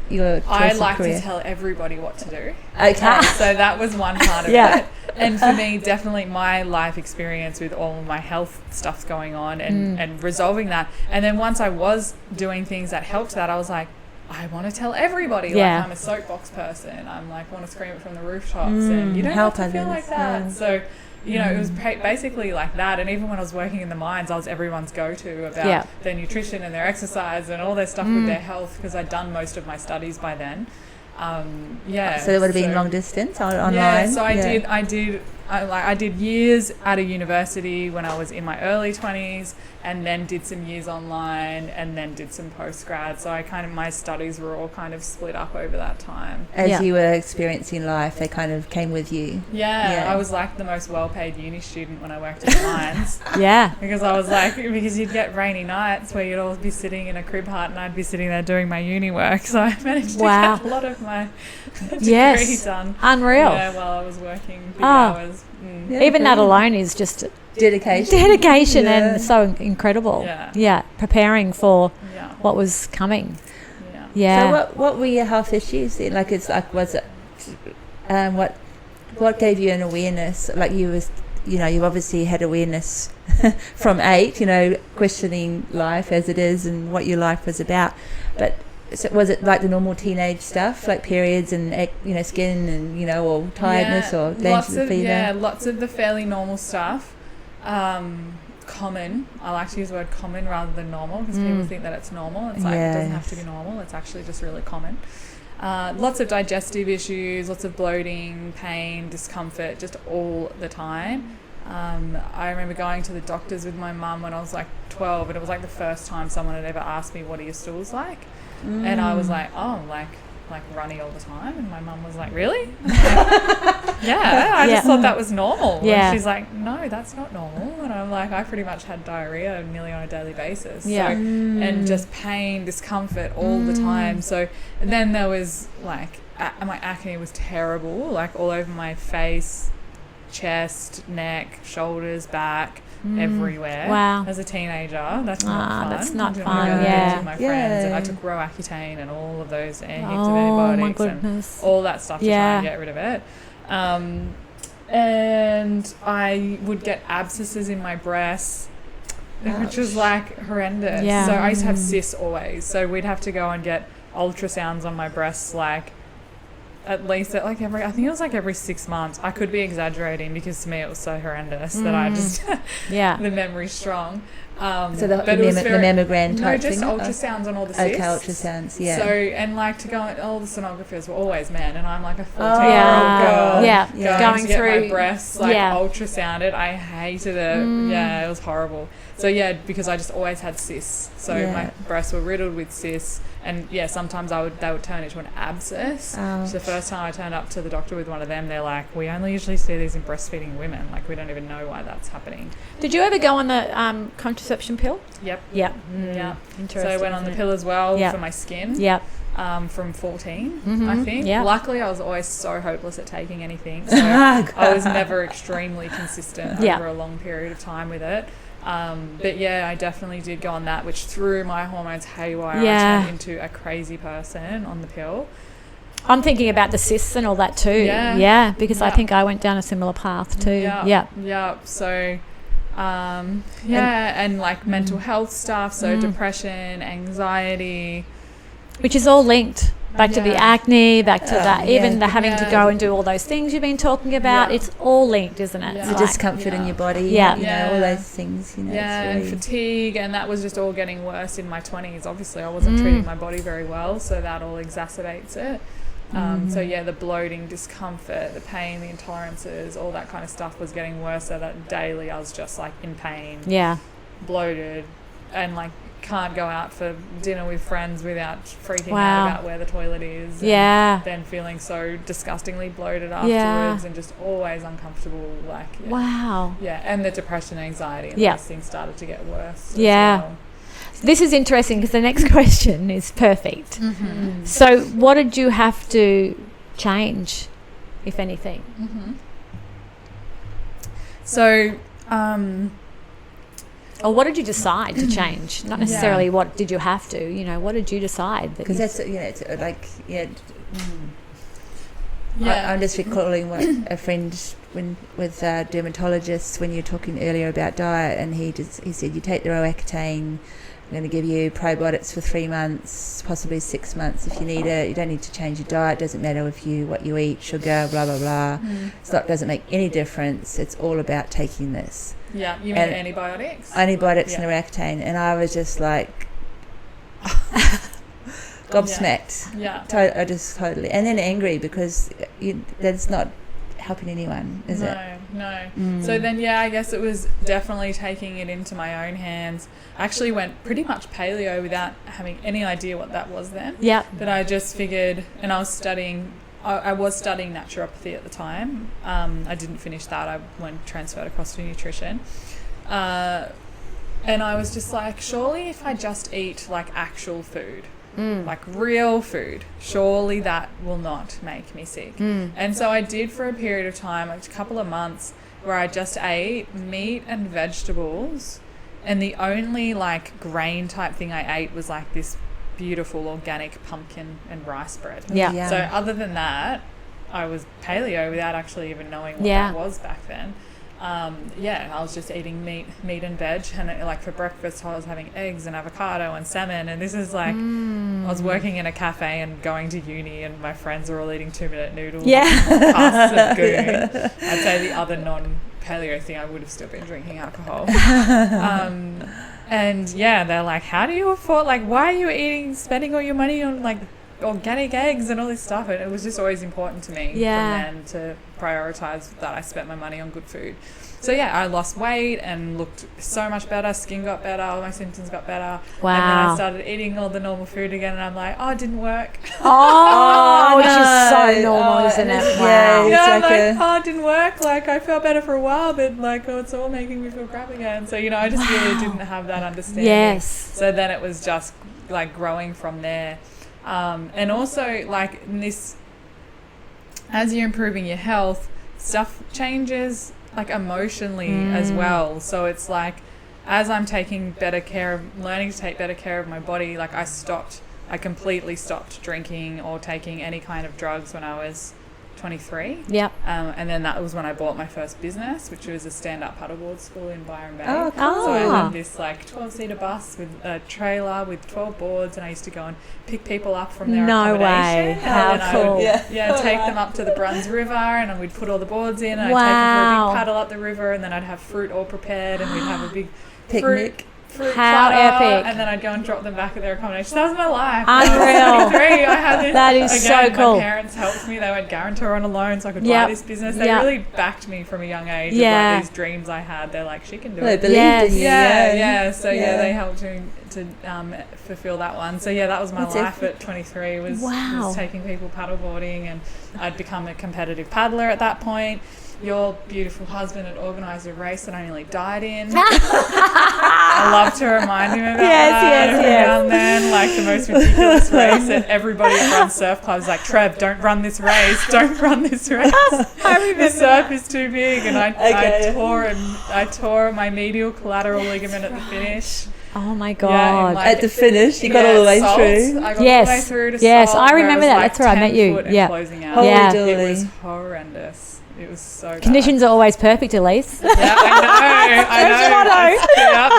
your choice I of like career? to tell everybody what to do. Okay. So that was one part of it. And for me, definitely my life experience with all of my health stuff going on and resolving that. And then once I was doing things that helped that, I was like, I want to tell everybody. Yeah. Like, I'm a soapbox person. I'm like, want to scream it from the rooftops, and you don't have to feel like that. So, you know, it was basically like that. And even when I was working in the mines, I was everyone's go-to about their nutrition and their exercise and all their stuff with their health, because I'd done most of my studies by then. So it would have been long distance online. Yeah, so I did years at a university when I was in my early 20s, and then did some years online, and then did some postgrad. So my studies were all kind of split up over that time. As you were experiencing life, they kind of came with you. Yeah, I was like the most well-paid uni student when I worked in the mines. Because you'd get rainy nights where you'd all be sitting in a crib hut, and I'd be sitting there doing my uni work. So I managed to get a lot of my degree done. Unreal. Yeah, while I was working big hours. Yeah, even that alone is just dedication and so incredible. Preparing for what was coming. So what were your health issues then? Like, it's like, was it what gave you an awareness? Like, you obviously had awareness from 8, questioning life as it is and what your life was about, but so was it like the normal teenage stuff, like periods and skin and or tiredness or glands of fever? Yeah, lots of the fairly normal stuff. Common. I like to use the word common rather than normal, because people think that it's normal. It's like it doesn't have to be normal. It's actually just really common. Lots of digestive issues, lots of bloating, pain, discomfort, just all the time. I remember going to the doctors with my mum when I was like 12, and it was like the first time someone had ever asked me, what are your stools like? And I was like, oh, like runny all the time. And my mum was like, really? I just thought that was normal. And she's like, no, that's not normal. And I'm like, I pretty much had diarrhea nearly on a daily basis. So, and just pain, discomfort all the time. So, and then there was like, my acne was terrible, like all over my face, chest, neck, shoulders, back, everywhere. Wow. As a teenager, that's not fun. That's not fun. With my friends, and I took Roaccutane and all of those heaps of antibiotics and all that stuff to try and get rid of it. And I would get abscesses in my breasts, which was like horrendous. So I used to have cysts always. So we'd have to go and get ultrasounds on my breasts, like at least at like every 6 months. I could be exaggerating, because to me it was so horrendous that I just the memory's strong. So the mammogram type just thing? ultrasounds on all the cysts. Okay, ultrasounds, So, and like to go, all the sonographers were always men, and I'm like a 14-year-old girl going through get my breasts ultrasounded. I hated it. Yeah, it was horrible. So because I just always had cysts. So my breasts were riddled with cysts. And sometimes they would turn into an abscess. So the first time I turned up to the doctor with one of them, they're like, we only usually see these in breastfeeding women. Like, we don't even know why that's happening. Did you ever go on the contraception pill? Yep. Interesting. So I went on the pill as well for my skin. From 14, I think. Luckily, I was always so hopeless at taking anything. So I was never extremely consistent over a long period of time with it. But I definitely did go on that, which threw my hormones haywire. I turned into a crazy person on the pill. I'm thinking about the cysts and all that too. Because I think I went down a similar path too. So and like mental health stuff, so depression, anxiety, which is all linked back to the acne, back to that, even the having to go and do all those things you've been talking about. It's all linked, isn't it? The discomfort in your body, all those things, and fatigue, and that was just all getting worse in my 20s. Obviously, I wasn't treating my body very well, so that all exacerbates it. The bloating, discomfort, the pain, the intolerances, all that kind of stuff was getting worse, so that daily I was just like in pain, bloated, and like can't go out for dinner with friends without freaking out about where the toilet is, and then feeling so disgustingly bloated afterwards, and just always uncomfortable, and the depression, anxiety, and those things started to get worse as well. This is interesting, because the next question is perfect. So what did you have to change, if anything? So or what did you decide to change? Not necessarily what did you have to, what did you decide? Because that's, it's like, I'm just recalling what a friend with dermatologists, when you were talking earlier about diet, and he said you take the Roaccutane, going to give you probiotics for 3 months, possibly 6 months if you need it. You don't need to change your diet. It doesn't matter what you eat, sugar, blah, blah, blah. So it doesn't make any difference. It's all about taking this. Yeah, you mean antibiotics? Antibiotics and Naractane. And I was just like gobsmacked. Yeah. I just totally. And then angry because that's not helping anyone, is it? No. So then, I guess it was definitely taking it into my own hands. I actually went pretty much paleo without having any idea what that was then. Yeah. But I just figured, and I was studying naturopathy at the time. I didn't finish that. I transferred across to nutrition. And I was just like, surely if I just eat like actual food, like real food, surely that will not make me sick. And so I did for a period of time, a couple of months, where I just ate meat and vegetables, and the only like grain type thing I ate was like this beautiful organic pumpkin and rice bread. Yeah. So other than that, I was paleo without actually even knowing what that was back then. I was just eating meat and veg, and like for breakfast I was having eggs and avocado and salmon, and this is like I was working in a cafe and going to uni, and my friends are all eating 2-minute noodles and casks of goon. I'd say the other non-paleo thing, I would have still been drinking alcohol. And they're like, how do you afford, like, why are you spending all your money on like organic eggs and all this stuff? And it was just always important to me from then to prioritize that I spent my money on good food. So I lost weight and looked so much better. Skin got better, all my symptoms got better. Wow. And then I started eating all the normal food again, and I'm like, it didn't work. Which is so normal, isn't it? Wow. It didn't work. Like, I felt better for a while, but like, it's all making me feel crap again. So I just really didn't have that understanding. Yes. So then it was just like growing from there. And also like this, as you're improving your health, stuff changes like emotionally as well. So it's like, as I'm learning to take better care of my body, like I completely stopped drinking or taking any kind of drugs when I was 23. Yep. And then that was when I bought my first business, which was a stand-up paddleboard school in Byron Bay. Oh, cool. So I had this like 12-seater bus with a trailer with 12 boards, and I used to go and pick people up from their accommodation. Way. How cool. I would take them up to the Bruns River, and we'd put all the boards in, and I'd take them for a big paddle up the river, and then I'd have fruit all prepared, and we'd have a big picnic. Fruit How platter, epic. and then I'd go and drop them back at their accommodation. That was my life. Unreal. 23, I had this. That is so cool. My parents helped me. They went guarantor on a loan so I could buy this business. They really backed me from a young age. Of like these dreams I had. They're like, she can do They it. believed in you. So they helped me to fulfill that one. So that was my life at 23. Was taking people paddleboarding, and I'd become a competitive paddler at that point. Your beautiful husband had organised a race that I nearly died in. I love to remind him about that every now and then, like the most ridiculous race, and everybody that runs surf clubs like, Trev, don't run this race, the surf is too big, and I tore my medial collateral ligament at the finish. Oh my God. At the finish, you got all the way through. I got all the way through to Yes, salt, I remember that. That's where I met you. Closing out. Holy It was horrendous. It was so bad. Conditions are always perfect, Elyse. Yeah, I know.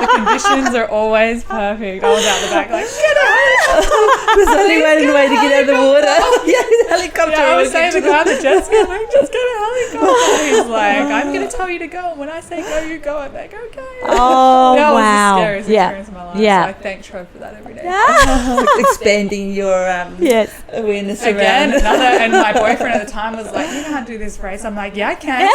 The conditions are always perfect. I was out the back like, get out. There's only one way to get out of the water. The helicopter. I was saying to the guy, the jet ski, I'm like, just get a helicopter. He's like, I'm going to tell you to go. And when I say go, you go. I'm like, okay. Oh, that wow. was the scariest experience of my life. Yeah. So I thank Trev for that every day. Expanding your awareness Again, around. and my boyfriend at the time was like, you can't do this race. I'm like, yeah, I can.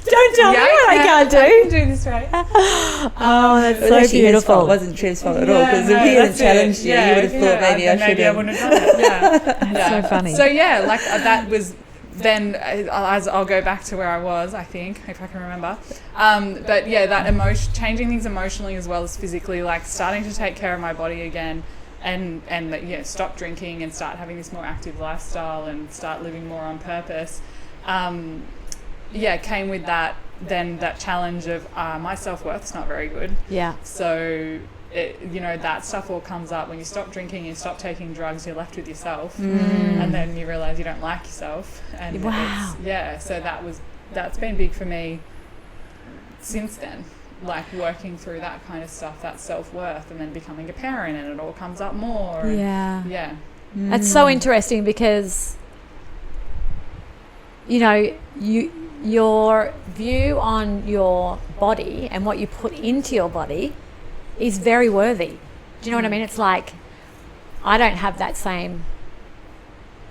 Don't tell me what I can't do. I can do this race. Oh, that's Well, so beautiful. It wasn't Trev's fault at all, because if he hadn't challenged you, you would have thought maybe I should have. Maybe I wouldn't have done it. That's so funny. So that was then, as I'll go back to where I was, I think, if I can remember. But that changing things emotionally as well as physically, like starting to take care of my body again, and stop drinking and start having this more active lifestyle and start living more on purpose. Came with that challenge of my self-worth's not very good. Yeah. So that stuff all comes up when you stop drinking, you stop taking drugs, you're left with yourself, and then you realize you don't like yourself. And so that's been big for me since then. like working through that kind of stuff, that self-worth, and then becoming a parent, and it all comes up more. Yeah. It's so interesting because, you know, your view on your body and what you put into your body is very worthy. Do you know what I mean? It's like, I don't have that same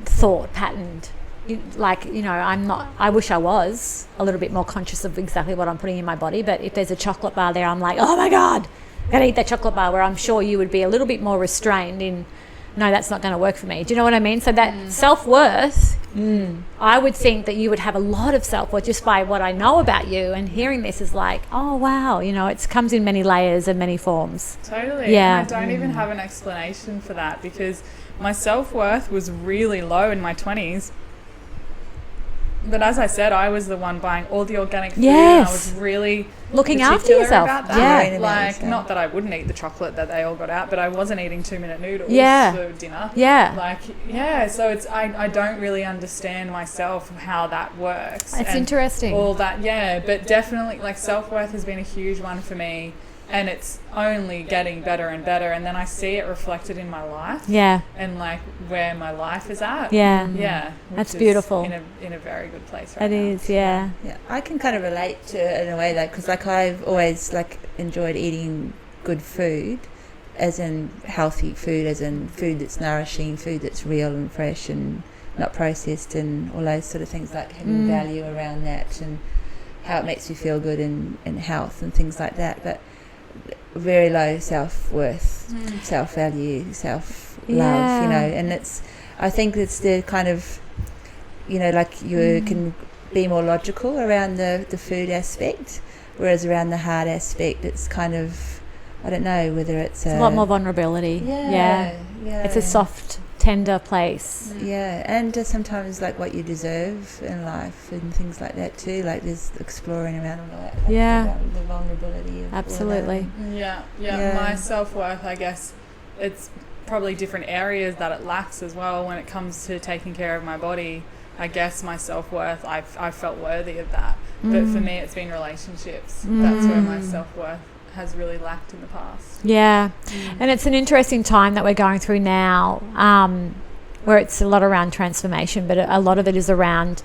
thought pattern. Like, you know, I wish I was a little bit more conscious of exactly what I'm putting in my body, but if there's a chocolate bar there, I'm like, oh my God, I gotta eat that chocolate bar, where I'm sure you would be a little bit more restrained in, no, that's not going to work for me. Do you know what I mean? So that self-worth, I would think that you would have a lot of self-worth just by what I know about you, and hearing this is like, oh wow, you know, it comes in many layers and many forms. Totally. Yeah. And I don't even have an explanation for that, because my self-worth was really low in my 20s. But as I said, I was the one buying all the organic food. Yes. And I was really Looking after particular yourself. about that. Yeah. Like, not that I wouldn't eat the chocolate that they all got out, but I wasn't eating 2-minute noodles Yeah. for dinner. Yeah. Like, yeah, so it's I don't really understand myself how that works. It's And interesting. all that, yeah, but definitely, like, self-worth has been a huge one for me, and it's only getting better and better, and then I see it reflected in my life. Yeah. And, like, where my life is at. Yeah. Yeah. which That's is beautiful. In a very good place right It now. is, yeah. Yeah, I can kind of relate to it in a way, like, because like I've always like enjoyed eating good food, as in healthy food, as in food that's nourishing, food that's real and fresh and not processed, and all those sort of things, like having value around that and how it makes you feel good in health and things like that. But very low self-worth, self-value, self-love, Yeah. you know, and I think it's the kind of, you know, like you can be more logical around the food aspect, whereas around the heart aspect, it's kind of, I don't know whether it's a lot more vulnerability. yeah. It's a soft, tender place. Yeah, and sometimes like what you deserve in life and things like that too. Like there's exploring around all that. Like Yeah. the vulnerability. Of Absolutely. Yeah. Yeah. My self-worth, I guess, it's probably different areas that it lacks as well when it comes to taking care of my body. I guess my self-worth, I felt worthy of that. But for me, it's been relationships. That's where my self-worth has really lacked in the past. Yeah. And it's an interesting time that we're going through now, where it's a lot around transformation, but a lot of it is around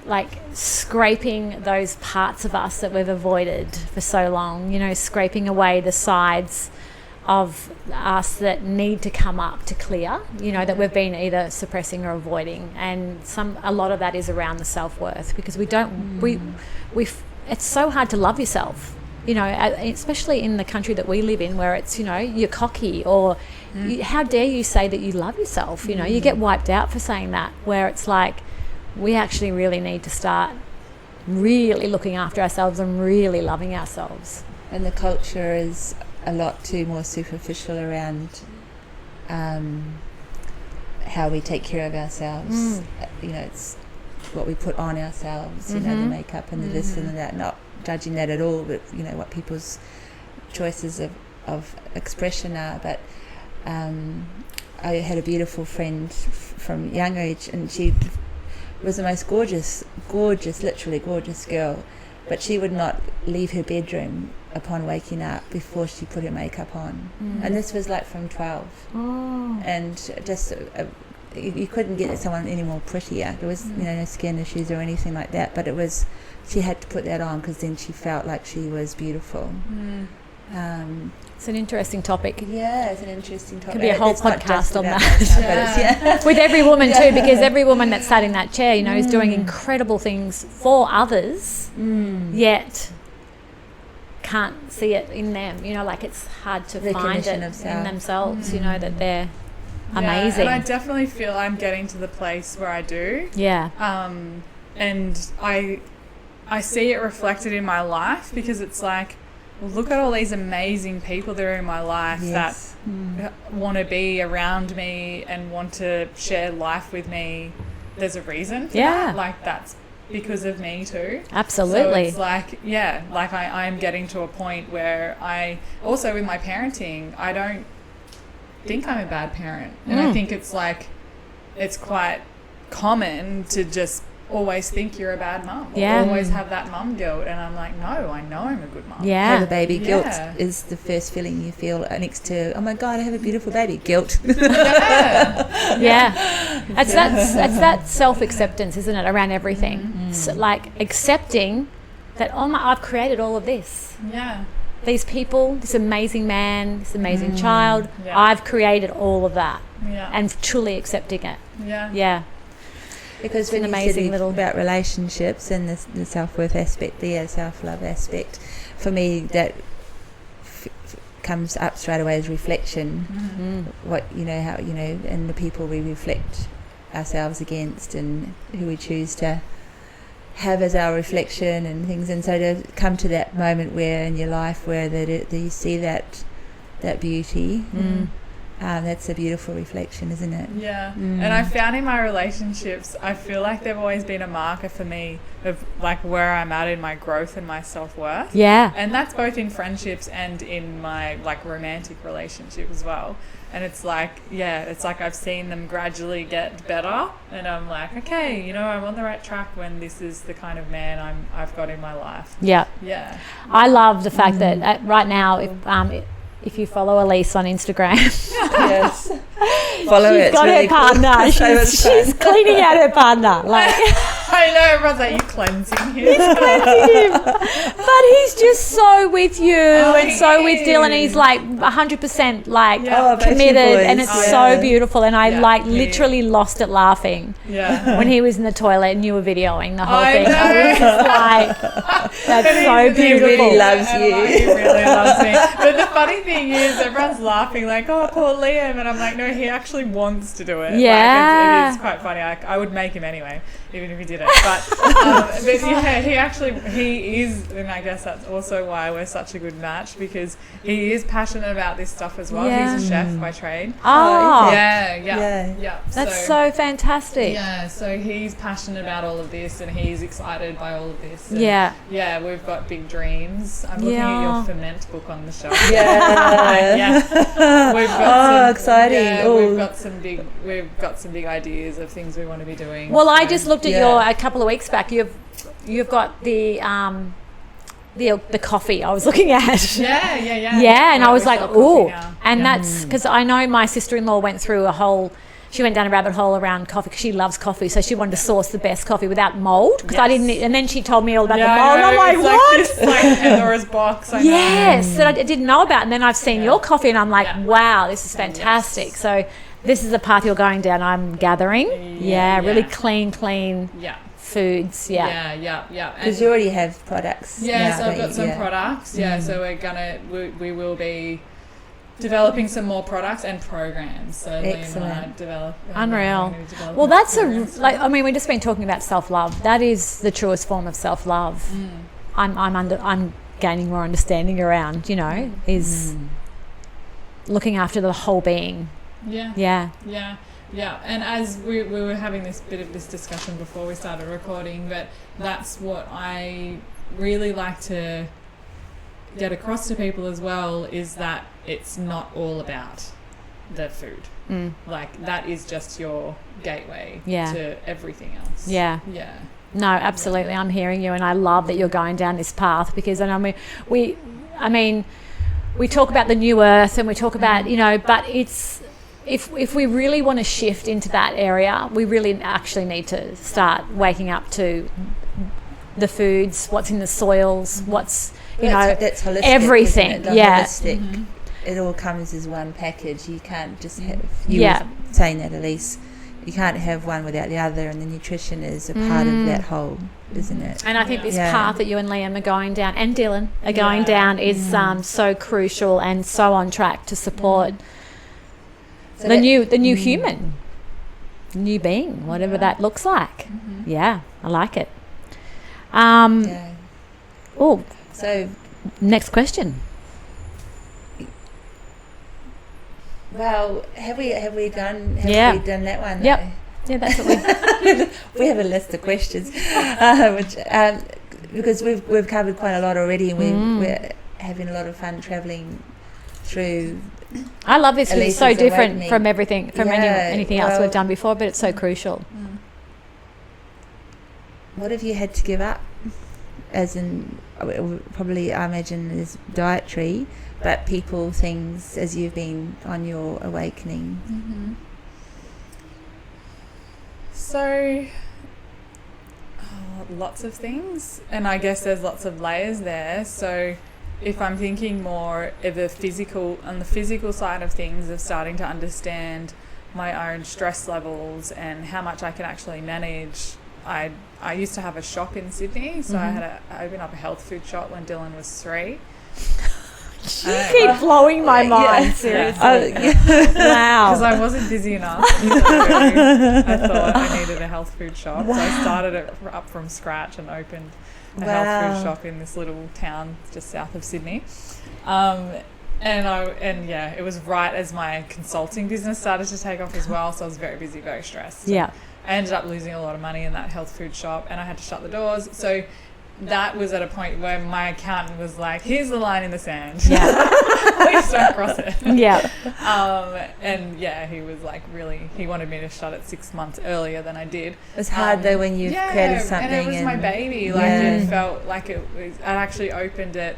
like scraping those parts of us that we've avoided for so long, you know, scraping away the sides of us that need to come up to clear, you know, that we've been either suppressing or avoiding. And a lot of that is around the self-worth, because we don't it's so hard to love yourself, you know, especially in the country that we live in, where it's, you know, you're cocky, or how dare you say that you love yourself, you know, you get wiped out for saying that, where it's like we actually really need to start really looking after ourselves and really loving ourselves. And the culture is a lot too more superficial around how we take care of ourselves. You know, it's what we put on ourselves, you know, the makeup and the this and the that, not judging that at all, but, you know, what people's choices of expression are. But I had a beautiful friend from young age, and she was the most gorgeous, literally gorgeous girl, but she would not leave her bedroom upon waking up before she put her makeup on. And this was like from 12. And just you couldn't get someone any more prettier. There was, you know, no skin issues or anything like that, but it was, she had to put that on because then she felt like she was beautiful. It's an interesting topic. Yeah, it's an interesting topic. Could be a whole It's not podcast just on about that. makeup, but it's, With every woman too, because every woman that sat in that chair, you know, is doing incredible things for others, yet can't see it in them. You know, like it's hard to find Recognition it of self. in themselves, you know, that they're Yeah, amazing. and I definitely feel I'm getting to the place where I do. Yeah. And I see it reflected in my life, because it's like, well, look at all these amazing people that are in my life Yes. that want to be around me and want to share life with me. There's a reason for Yeah. that. Like, that's because of me too. Absolutely. So it's like, yeah, like I'm getting to a point where I, also with my parenting, I don't think I'm a bad parent. And I think it's like, it's quite common to just always think you're a bad mum. Yeah. Or always have that mum guilt. And I'm like, no, I know I'm a good mum. Yeah. Have a baby. Guilt Yeah. is the first feeling you feel next to, oh my God, I have a beautiful baby. Guilt. Yeah. Yeah, that's that self-acceptance, isn't it, around everything? So, like accepting that I've created all of this. Yeah. These people, this amazing man, this amazing child. Yeah. I've created all of that, Yeah. and truly accepting it. Yeah. Yeah, Because It's when an you amazing said little- about relationships and the self-worth aspect, the self-love aspect, for me that comes up straight away as reflection. What how and the people we reflect ourselves against and who we choose to have as our reflection and things. And so to come to that moment where in your life where that you see that beauty. That's a beautiful reflection, isn't it? Yeah. And I found in my relationships, I feel like they've always been a marker for me of like where I'm at in my growth and my self-worth. yeah, And that's both in friendships and in my like romantic relationship as well. And it's like I've seen them gradually get better, and I'm like, okay, I'm on the right track when this is the kind of man I've got in my life. yeah. Yeah. I love the fact that right now, if you follow Elyse on Instagram, Yes. Follow she's it. got her partner. She's cleaning out her partner. Like, I know, everyone's like, you cleansing him. cleansing him. But he's just so with you and so with he Dylan. is. He's like 100% like Yeah. committed, Backstreet and Boys. it's Yeah. so beautiful. And I Yeah, he literally lost it laughing Yeah. when he was in the toilet and you were videoing the whole I thing. know. I was just like, that's so He beautiful. really loves And you. He really loves me. But the funny thing is, everyone's laughing like, oh, poor Liam. And I'm like, no, he actually wants to do it. Yeah. Like, it is quite funny. I would make him anyway, even if he didn't. But yeah, he is, and I guess that's also why we're such a good match, because he is passionate about this stuff as well. Yeah. He's a chef by trade. Oh, Yeah. that's so fantastic. Yeah, so he's passionate about all of this, and he's excited by all of this. And Yeah. we've got big dreams. I'm looking at your ferment book on the shelf. Yeah. Yeah. We've got exciting. Yeah, Ooh. we've got some big ideas of things we want to be doing. Well, I So- just looked at Yeah. a couple of weeks back. You've got the coffee I was looking at. Yeah. Yeah, and I was we like, sell coffee ooh. now. And that's because I know my sister-in-law went through she went down a rabbit hole around coffee because she loves coffee. So she wanted to source the best coffee without mold. Because I didn't, and then she told me all about the mold. I And I'm know, like, it's what? Like this, like Pandora's box. I know. Yes, that I didn't know about. And then I've seen your coffee and I'm like, Yeah. wow, this is fantastic. So this is the path you're going down, I'm gathering. Yeah, really clean Yeah. foods. Yeah. Yeah. Because you already have products. Yeah, now, so I've don't got you? some Yeah. products. Yeah, so we will be developing some more products and programs. So Liam and I Excellent. develop. Unreal. develop Well, that's programs. we've just been talking about self-love. That is the truest form of self-love. I'm gaining more understanding around, is looking after the whole being. Yeah. And as we were having this discussion before we started recording, but that's what I really like to get across to people as well, is that it's not all about the food. Like, that is just your gateway to everything else. Yeah. No, absolutely. I'm hearing you, and I love that you're going down this path, because we talk about the new earth, and we talk about, but it's, if we really want to shift into that area, we really actually need to start waking up to the foods, what's in the soils, what's, that's holistic, everything. isn't it? The Yeah. holistic. It all comes as one package. You can't just have. Yeah. You were saying that, Elyse. You can't have one without the other, and the nutrition is a part of that whole, isn't it? And I think this Yeah. path that you and Liam are going down, and Dylan are going down, is so crucial and so on track to support So the that- new human, new being, whatever that looks like. Yeah, I like it. Yeah. Oh, So, next question. well, have we done that one? Yep. though? Yeah, that's what we. We have a list of questions, which because we've covered quite a lot already, and we're having a lot of fun travelling through. I love this. 'Cause it's so Elyse's different awakening. from everything, from Yeah, anything else well- we've done before, but it's so crucial. what have you had to give up? As in, probably I imagine is dietary, but people, things as you've been on your awakening. Mm-hmm. So, lots of things, and I guess there's lots of layers there. So, if I'm thinking more of the physical side of things, of starting to understand my own stress levels and how much I can actually manage. I used to have a shop in Sydney, so I opened up a health food shop when Dylan was 3. You keep blowing my mind, seriously. Wow. Because I wasn't busy enough. So I thought I needed a health food shop. Wow. So I started it up from scratch and opened a health food shop in this little town just south of Sydney. It was right as my consulting business started to take off as well, so I was very busy, very stressed. Yeah. I ended up losing a lot of money in that health food shop, and I had to shut the doors. So that was at a point where my accountant was like, here's the line in the sand. Yeah. Please don't cross it. Yeah. He was like he wanted me to shut it 6 months earlier than I did. It's hard though when you've created something. And it was my baby. It felt like it was, I actually opened it.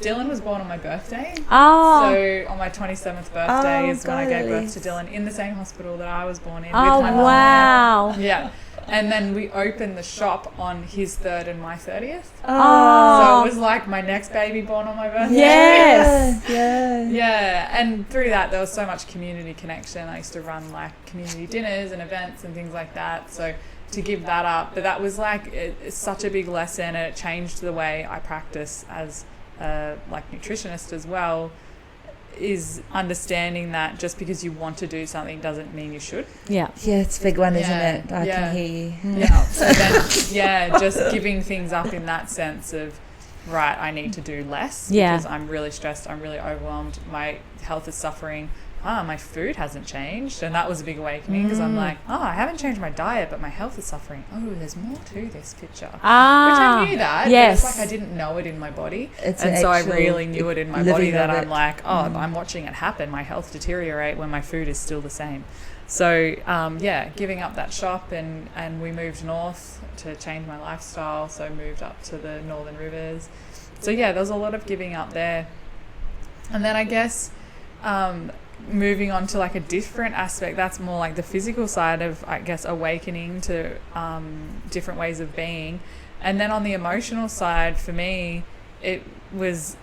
Dylan was born on my birthday. Oh. So on my 27th birthday is when I gave birth to Dylan in the same hospital that I was born in with my mum. Oh, wow. Yeah. And then we opened the shop on his 3rd and my 30th. Oh. So it was like my next baby born on my birthday. Yes. Yeah. And through that, there was so much community connection. I used to run like community dinners and events and things like that. So to give that up, but that was it's such a big lesson, and it changed the way I practice as nutritionist as well, is understanding that just because you want to do something doesn't mean you should. Yeah, it's a big one, isn't it? I can hear you. Yeah. So then, just giving things up in that sense of, right, I need to do less because I'm really stressed, I'm really overwhelmed, my health is suffering. My food hasn't changed, and that was a big awakening because I'm like, I haven't changed my diet, but my health is suffering. Oh, there's more to this picture. Which I knew that, but it's like I didn't know it in my body. So I really knew it in my body that I'm like, I'm watching it happen. My health deteriorate when my food is still the same. So, giving up that shop, and we moved north to change my lifestyle, so moved up to the Northern Rivers. So, there was a lot of giving up there. And then I guess... moving on to like a different aspect, that's more like the physical side of, I guess, awakening to different ways of being. And then on the emotional side, for me, it was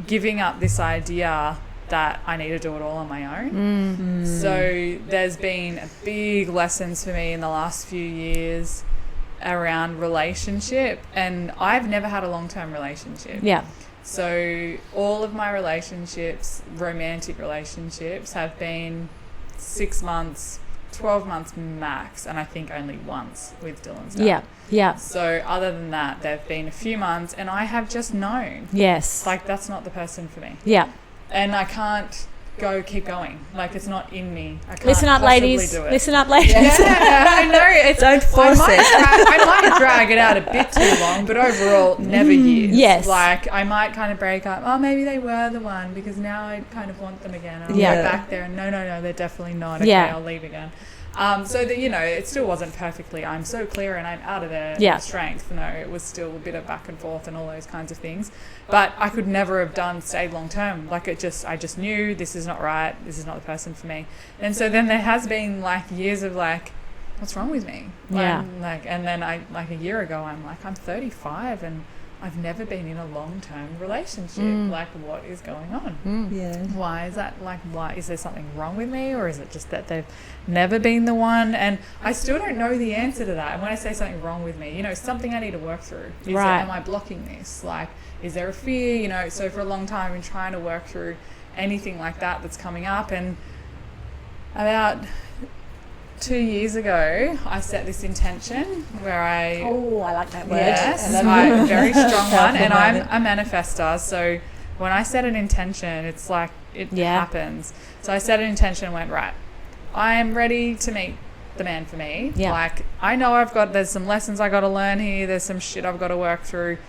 giving up this idea that I need to do it all on my own. So there's been big lessons for me in the last few years around relationship, and I've never had a long-term relationship. Yeah. So all of my relationships, romantic relationships, have been 6 months, 12 months max, and I think only once with Dylan's dad. Yeah. So other than that, there have been a few months, and I have just known. Yes. Like, that's not the person for me. Yeah. And I can't keep going. Like, it's not in me. I can't Listen up, ladies. do it. Listen up, ladies. Yeah, I know. Don't force it. I might drag it out a bit too long, but overall, never years. Yes. Like, I might kind of break up. Oh, maybe they were the one, because now I kind of want them again. And I'll go back there and no, they're definitely not. Okay, I'll leave again. So that, it still wasn't perfectly, I'm so clear and I'm out of their strength. No, it was still a bit of back and forth and all those kinds of things. But I could never have stayed long term. Like, I just knew this is not right. This is not the person for me. And so then there has been like years of like, what's wrong with me? And then a year ago, I'm 35 and I've never been in a long-term relationship. Like, what is going on? Why is that? Like, why is there something wrong with me, or is it just that they've never been the one? And I still don't know the answer to that. And when I say something wrong with me, something I need to work through. Am I blocking this? Like, is there a fear? So for a long time, I've been trying to work through anything like that that's coming up. And about 2 years ago, I set this intention where I like that word. Yes, a very strong one, and I'm a manifestor. So when I set an intention, it's like it happens. So I set an intention and went, right, I am ready to meet the man for me. Yeah. Like, I know there's some lessons I got to learn here. There's some shit I've got to work through.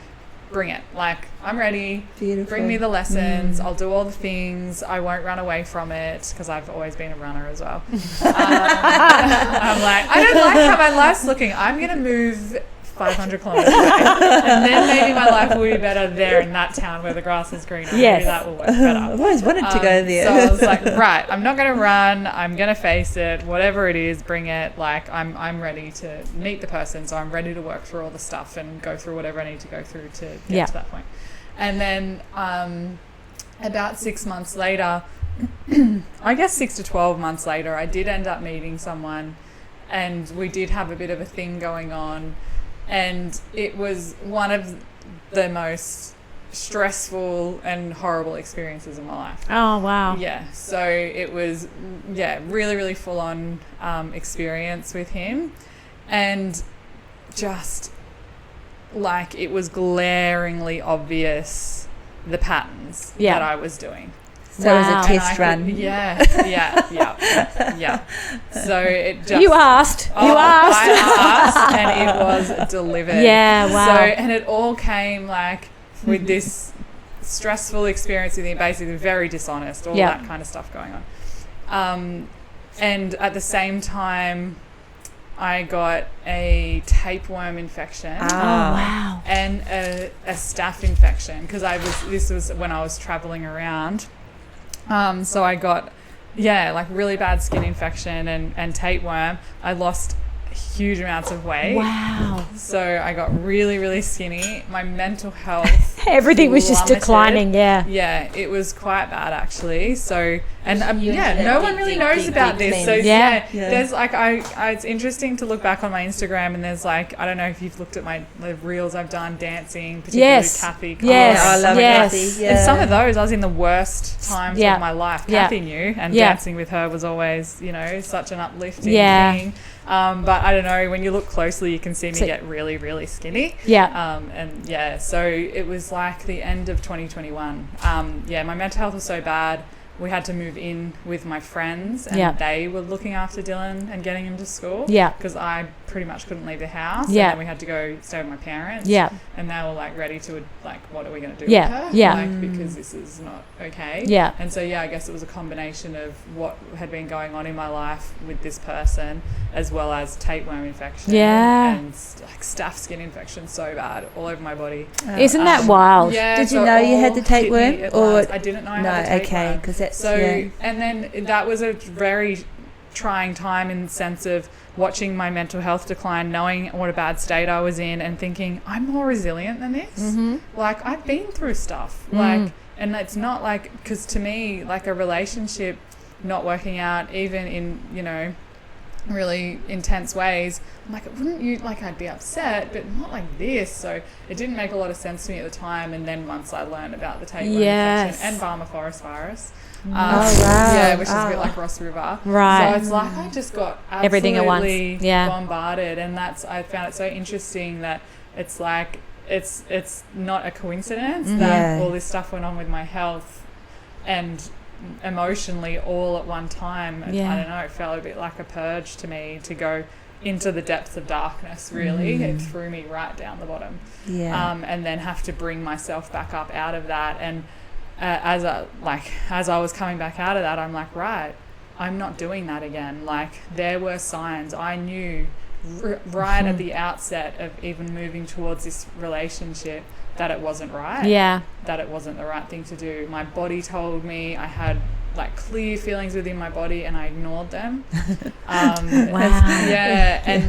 Bring it. Like, I'm ready. Beautiful. Bring me the lessons. I'll do all the things. I won't run away from it, because I've always been a runner as well. I'm like, I don't like how my life's looking. I'm going to move 500 kilometers away. And then maybe my life will be better there in that town where the grass is greener. Yes. Maybe that will work better. I've always wanted to go there. So I was like, right, I'm not going to run. I'm going to face it. Whatever it is, bring it. Like, I'm ready to meet the person. So I'm ready to work through all the stuff and go through whatever I need to go through to get to that point. And then about 6 months later, I guess 6 to 12 months later, I did end up meeting someone, and we did have a bit of a thing going on, and it was one of the most stressful and horrible experiences of my life. Oh, wow. Yeah, so it was, really, really full-on experience with him, and just like it was glaringly obvious the patterns that I was doing. So it was a test run. Yeah. So it just... You asked. I asked, and it was delivered. Yeah, wow. So, and it all came like with this stressful experience with him, basically very dishonest, all that kind of stuff going on. And at the same time, I got a tapeworm infection. Oh, wow. And a staph infection, because this was when I was traveling around. So I got, like really bad skin infection and tapeworm. I lost huge amounts of weight. Wow. So I got really, really skinny. My mental health Everything was just plummeted. declining, Yeah, it was quite bad actually. So, and no one really knows about this. So there's like, it's interesting to look back on my Instagram, and there's like, I don't know if you've looked at the reels I've done dancing, particularly Kathy. I love Kathy. And some of those, I was in the worst times of my life. Kathy knew, and dancing with her was always, such an uplifting thing. But I don't know, when you look closely, you can see me get really, really skinny. So it was like the end of 2021. My mental health was so bad. We had to move in with my friends, and they were looking after Dylan and getting him to school. Because I pretty much couldn't leave the house. And then we had to go stay with my parents. And they were like ready to what are we going to do with her? Like, because this is not okay. And so I guess it was a combination of what had been going on in my life with this person, as well as tapeworm infection and like staph skin infection, so bad all over my body. Isn't that wild? Did you know you had the tapeworm? I didn't know I had the tapeworm. Okay, because that's and then that was a very trying time in the sense of watching my mental health decline, knowing what a bad state I was in, and thinking I'm more resilient than this. Like, I've been through stuff, like, and it's not like, because to me, like, a relationship not working out, even in really intense ways, I'm like, I'd be upset, but not like this. So it didn't make a lot of sense to me at the time. And then once I learned about the tapeworm infection and Barmer forest virus, which is a bit like Ross River. Right. So it's like I just got absolutely everything at once. bombarded, and I found it so interesting that it's like it's not a coincidence that all this stuff went on with my health and emotionally all at one time. I don't know, it felt a bit like a purge to me to go into the depths of darkness, really. It threw me right down the bottom. And then have to bring myself back up out of that. And as I was coming back out of that, I'm like, right, I'm not doing that again. Like, there were signs I knew right at the outset of even moving towards this relationship that it wasn't right. That it wasn't the right thing to do. My body told me. I had like clear feelings within my body, and I ignored them. And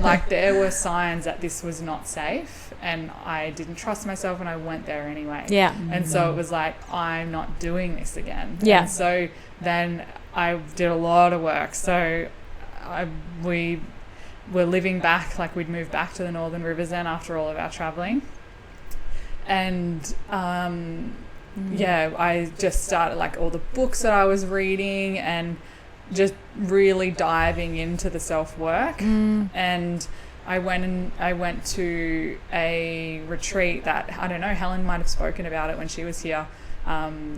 like there were signs that this was not safe, and I didn't trust myself, and I went there anyway. And so it was like, I'm not doing this again. And so then I did a lot of work. So we were living back, like we'd moved back to the Northern Rivers then after all of our traveling. And I just started like all the books that I was reading and just really diving into the self-work. And I went to a retreat that, I don't know, Helen might have spoken about it when she was here.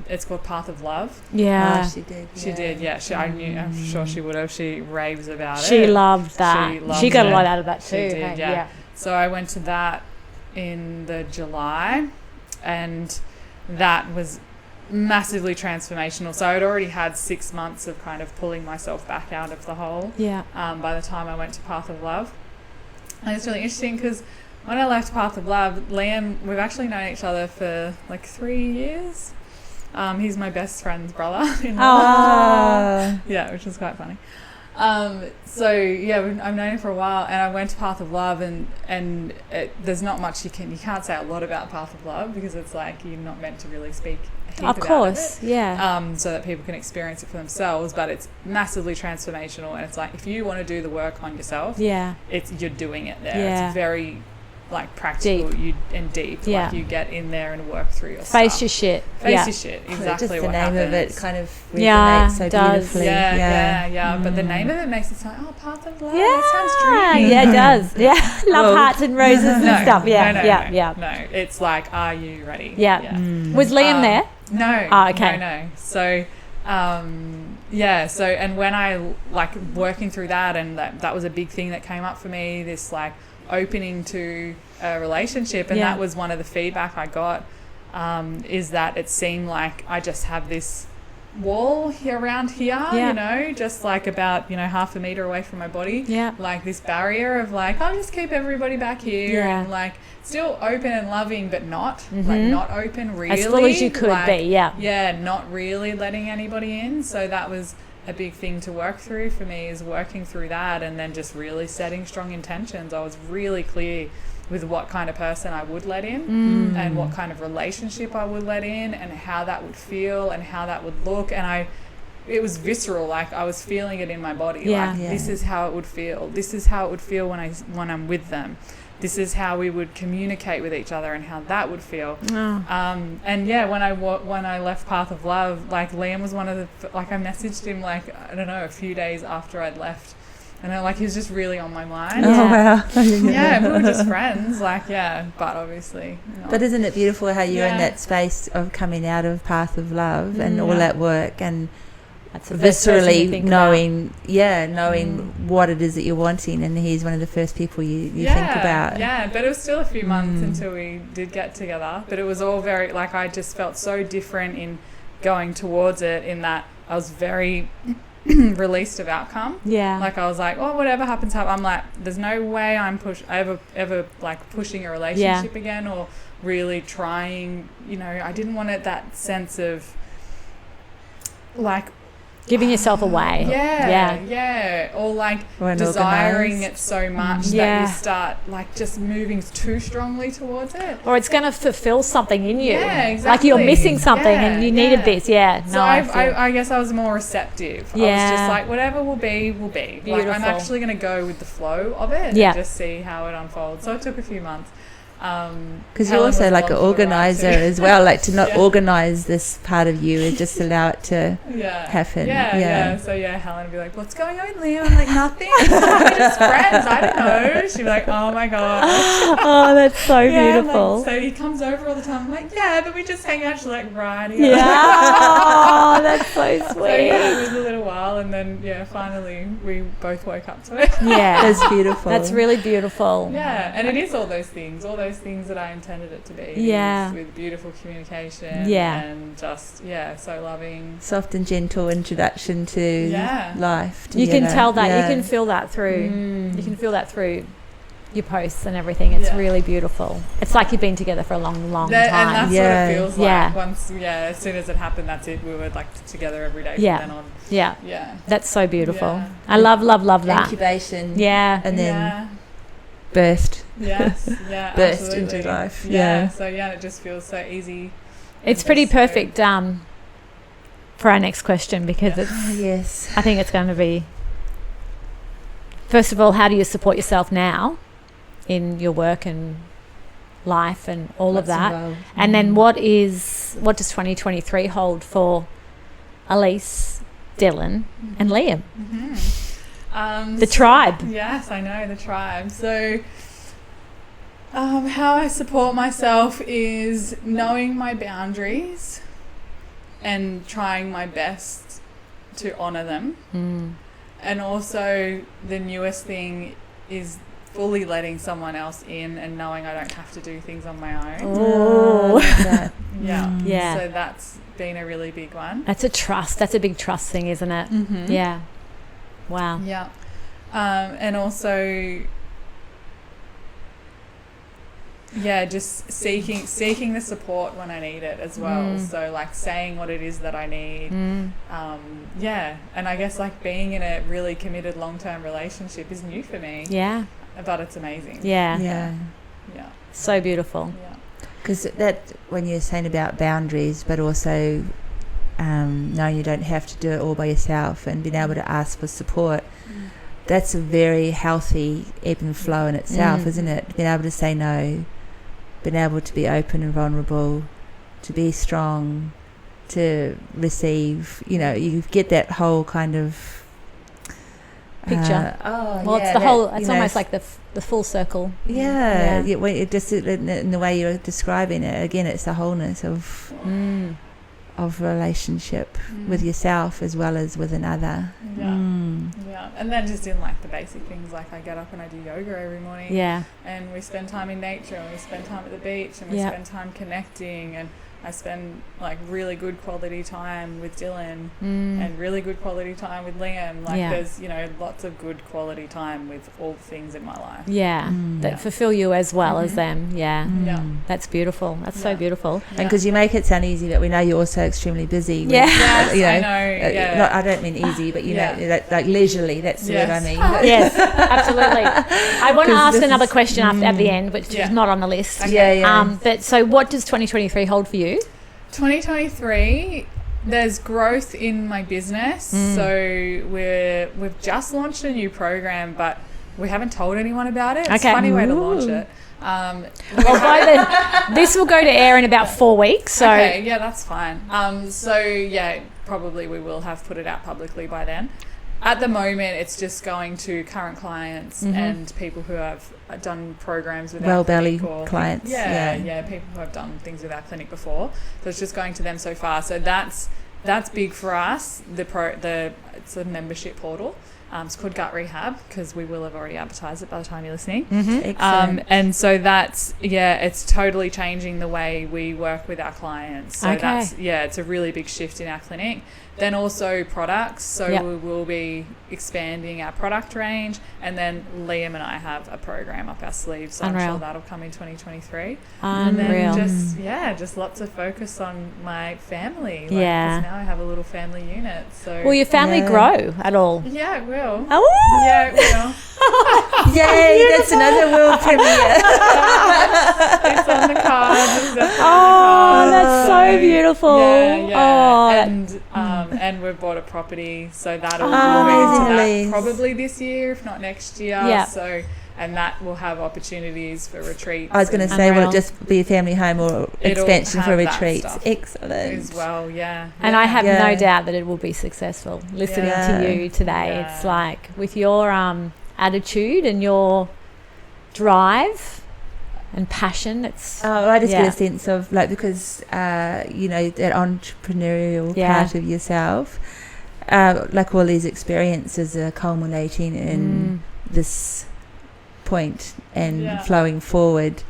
It's called Path of Love. She did. She did. I'm sure she would have. She raves about it. She loved that. She got a lot out of that too. She did, So I went to that in the July, and that was massively transformational. So I'd already had 6 months of kind of pulling myself back out of the hole by the time I went to Path of Love. And it's really interesting because when I left Path of Love, Liam, we've actually known each other for like 3 years. He's my best friend's brother-in-law. Oh. Yeah, which was quite funny. So yeah, I've known him for a while, and I went to Path of Love, and there's not much you can't say a lot about Path of Love, because it's like you're not meant to really speak a heap Of about course, it, yeah. so that people can experience it for themselves. But it's massively transformational, and it's like if you want to do the work on yourself, Yeah. you're doing it there. Yeah. It's very like practical, deep. Yeah. Like you get in there and work through your Face stuff. your shit. Face your shit. Exactly Just the what name happens. of it kind of resonates Yeah, so does. beautifully. Yeah. But the name of it makes it sound, Path of Love. Yeah, That sounds dreamy. yeah, it does. Yeah, love hearts and roses and stuff. Yeah, no. yeah. It's like, are you ready? Yeah. Was Liam there? No. Oh, okay. No. So, so, and when I like working through that, and that was a big thing that came up for me, this like opening to a relationship, and that was one of the feedback I got, is that it seemed like I just have this wall here around here, you know, just like about, you know, half a meter away from my body, like this barrier of like, I'll just keep everybody back here, and like still open and loving, but not like not open really, as full as you could like, be. not really letting anybody in. So that was a big thing to work through for me, is working through that, and then just really setting strong intentions. I was really clear with what kind of person I would let in, and what kind of relationship I would let in, and how that would feel and how that would look. And it was visceral, like I was feeling it in my body. This is how it would feel. This is how it would feel when I'm with them. This is how we would communicate with each other, and how that would feel. And yeah, when I left Path of Love, like Liam was one of the, like I messaged him like, I don't know, a few days after I'd left, and he was just really on my mind. Oh wow. Yeah, we were just friends, like, but obviously. But isn't it beautiful how you're in that space of coming out of Path of Love and all that work, and That's the first person you viscerally think knowing what it is that you're wanting, and he's one of the first people you think about. Yeah, but it was still a few months until we did get together. But it was all very, like, I just felt so different in going towards it, in that I was very released of outcome. Yeah. Like I was like, oh, whatever happens, I'm like, there's no way I'm ever like pushing a relationship again, or really trying, you know, I didn't want it, that sense of like giving yourself away. Or like desiring it so much that you start like just moving too strongly towards it, or it's going to fulfill something in you. Exactly. Like you're missing something and you needed this. So I guess I was more receptive. I was just like, whatever will be Beautiful. like, I'm actually going to go with the flow of it and just see how it unfolds. So it took a few months. Because you're also like an organizer as well, like to not organize this part of you and just allow it to happen. So Helen would be like, what's going on, Liam? I'm like, nothing. We're just friends. I don't know. She'd be like, oh my god. Oh, that's so beautiful. Like, so he comes over all the time. I'm like, but we just hang out. She's like, right. Oh, that's so sweet. So it was a little while, and then finally we both woke up to it. That's beautiful. That's really beautiful. And it is all those things that I intended it to be. With beautiful communication. And just so loving. Soft and gentle introduction to life. You can tell that. You can feel that through. You can feel that through your posts and everything. It's really beautiful. It's like you've been together for a long, long time. And that's what it feels like. Once, as soon as it happened, that's it. We were like together every day from then on. That's so beautiful. I love that. Incubation. And then birthed. Yes. Burst absolutely. into life. So it just feels so easy. It's pretty perfect for our next question, because it's I think it's going to be, first of all, how do you support yourself now in your work and life and all of that involved? And then what does 2023 hold for Elyse, Dylan and Liam? The tribe. Yes, I know, the tribe. So how I support myself is knowing my boundaries and trying my best to honour them. And also the newest thing is fully letting someone else in and knowing I don't have to do things on my own. Oh. So that's been a really big one. That's a big trust thing, isn't it? Yeah. Wow. And also just seeking the support when I need it as well. So like saying what it is that I need. And I guess like being in a really committed long-term relationship is new for me. Yeah. But it's amazing. Yeah. So beautiful. Yeah. Because that, when you're saying about boundaries, but also knowing you don't have to do it all by yourself and being able to ask for support, that's a very healthy ebb and flow in itself, isn't it? Being able to say no, being able to be open and vulnerable, to be strong, to receive, you get that whole kind of picture. It's the whole, it's almost like the full circle. It just in the way you're describing it, again, it's the wholeness of relationship with yourself as well as with another. And then just in like the basic things, like I get up and I do yoga every morning, and we spend time in nature, and we spend time at the beach, and we spend time connecting, and I spend like really good quality time with Dylan and really good quality time with Liam. Like there's, lots of good quality time with all the things in my life. That fulfill you as well as them. That's beautiful. That's so beautiful. And because you make it sound easy, but we know you're also extremely busy. Yes, I know. I don't mean easy, but like leisurely. That's what I mean. Yes, absolutely. I want to ask another question at the end, which is not on the list. But so what does 2023 hold for you? 2023, there's growth in my business. So we've just launched a new program, but we haven't told anyone about it. It's a funny way to launch it. This will go to air in about 4 weeks. So that's fine. Probably we will have put it out publicly by then. At the moment, it's just going to current clients and people who have done programs with our clinic, or clients. People who have done things with our clinic before. So it's just going to them so far. So that's big for us. It's a membership portal. It's called Gut Rehab, because we will have already advertised it by the time you're listening. And so that's, it's totally changing the way we work with our clients. So it's a really big shift in our clinic. Then also products. So we will be expanding our product range. And then Liam and I have a program up our sleeve. So I'm sure that'll come in 2023. And then just lots of focus on my family. Because now I have a little family unit. So will your family grow at all? Yeah, it will. Oh. Yeah, it will. Yay, that's another world premiere. It's on the card. That's so beautiful. And we've bought a property, so that'll move into that probably this year, if not next year. So, and that will have opportunities for retreats. I was going to say, will it just be a family home or expansion for retreats? Excellent. As well, And I have no doubt that it will be successful. Listening to you today, it's like with your attitude and your drive and passion, it's I just get a sense of like, because that entrepreneurial part of yourself, like all these experiences are culminating in this point and flowing forward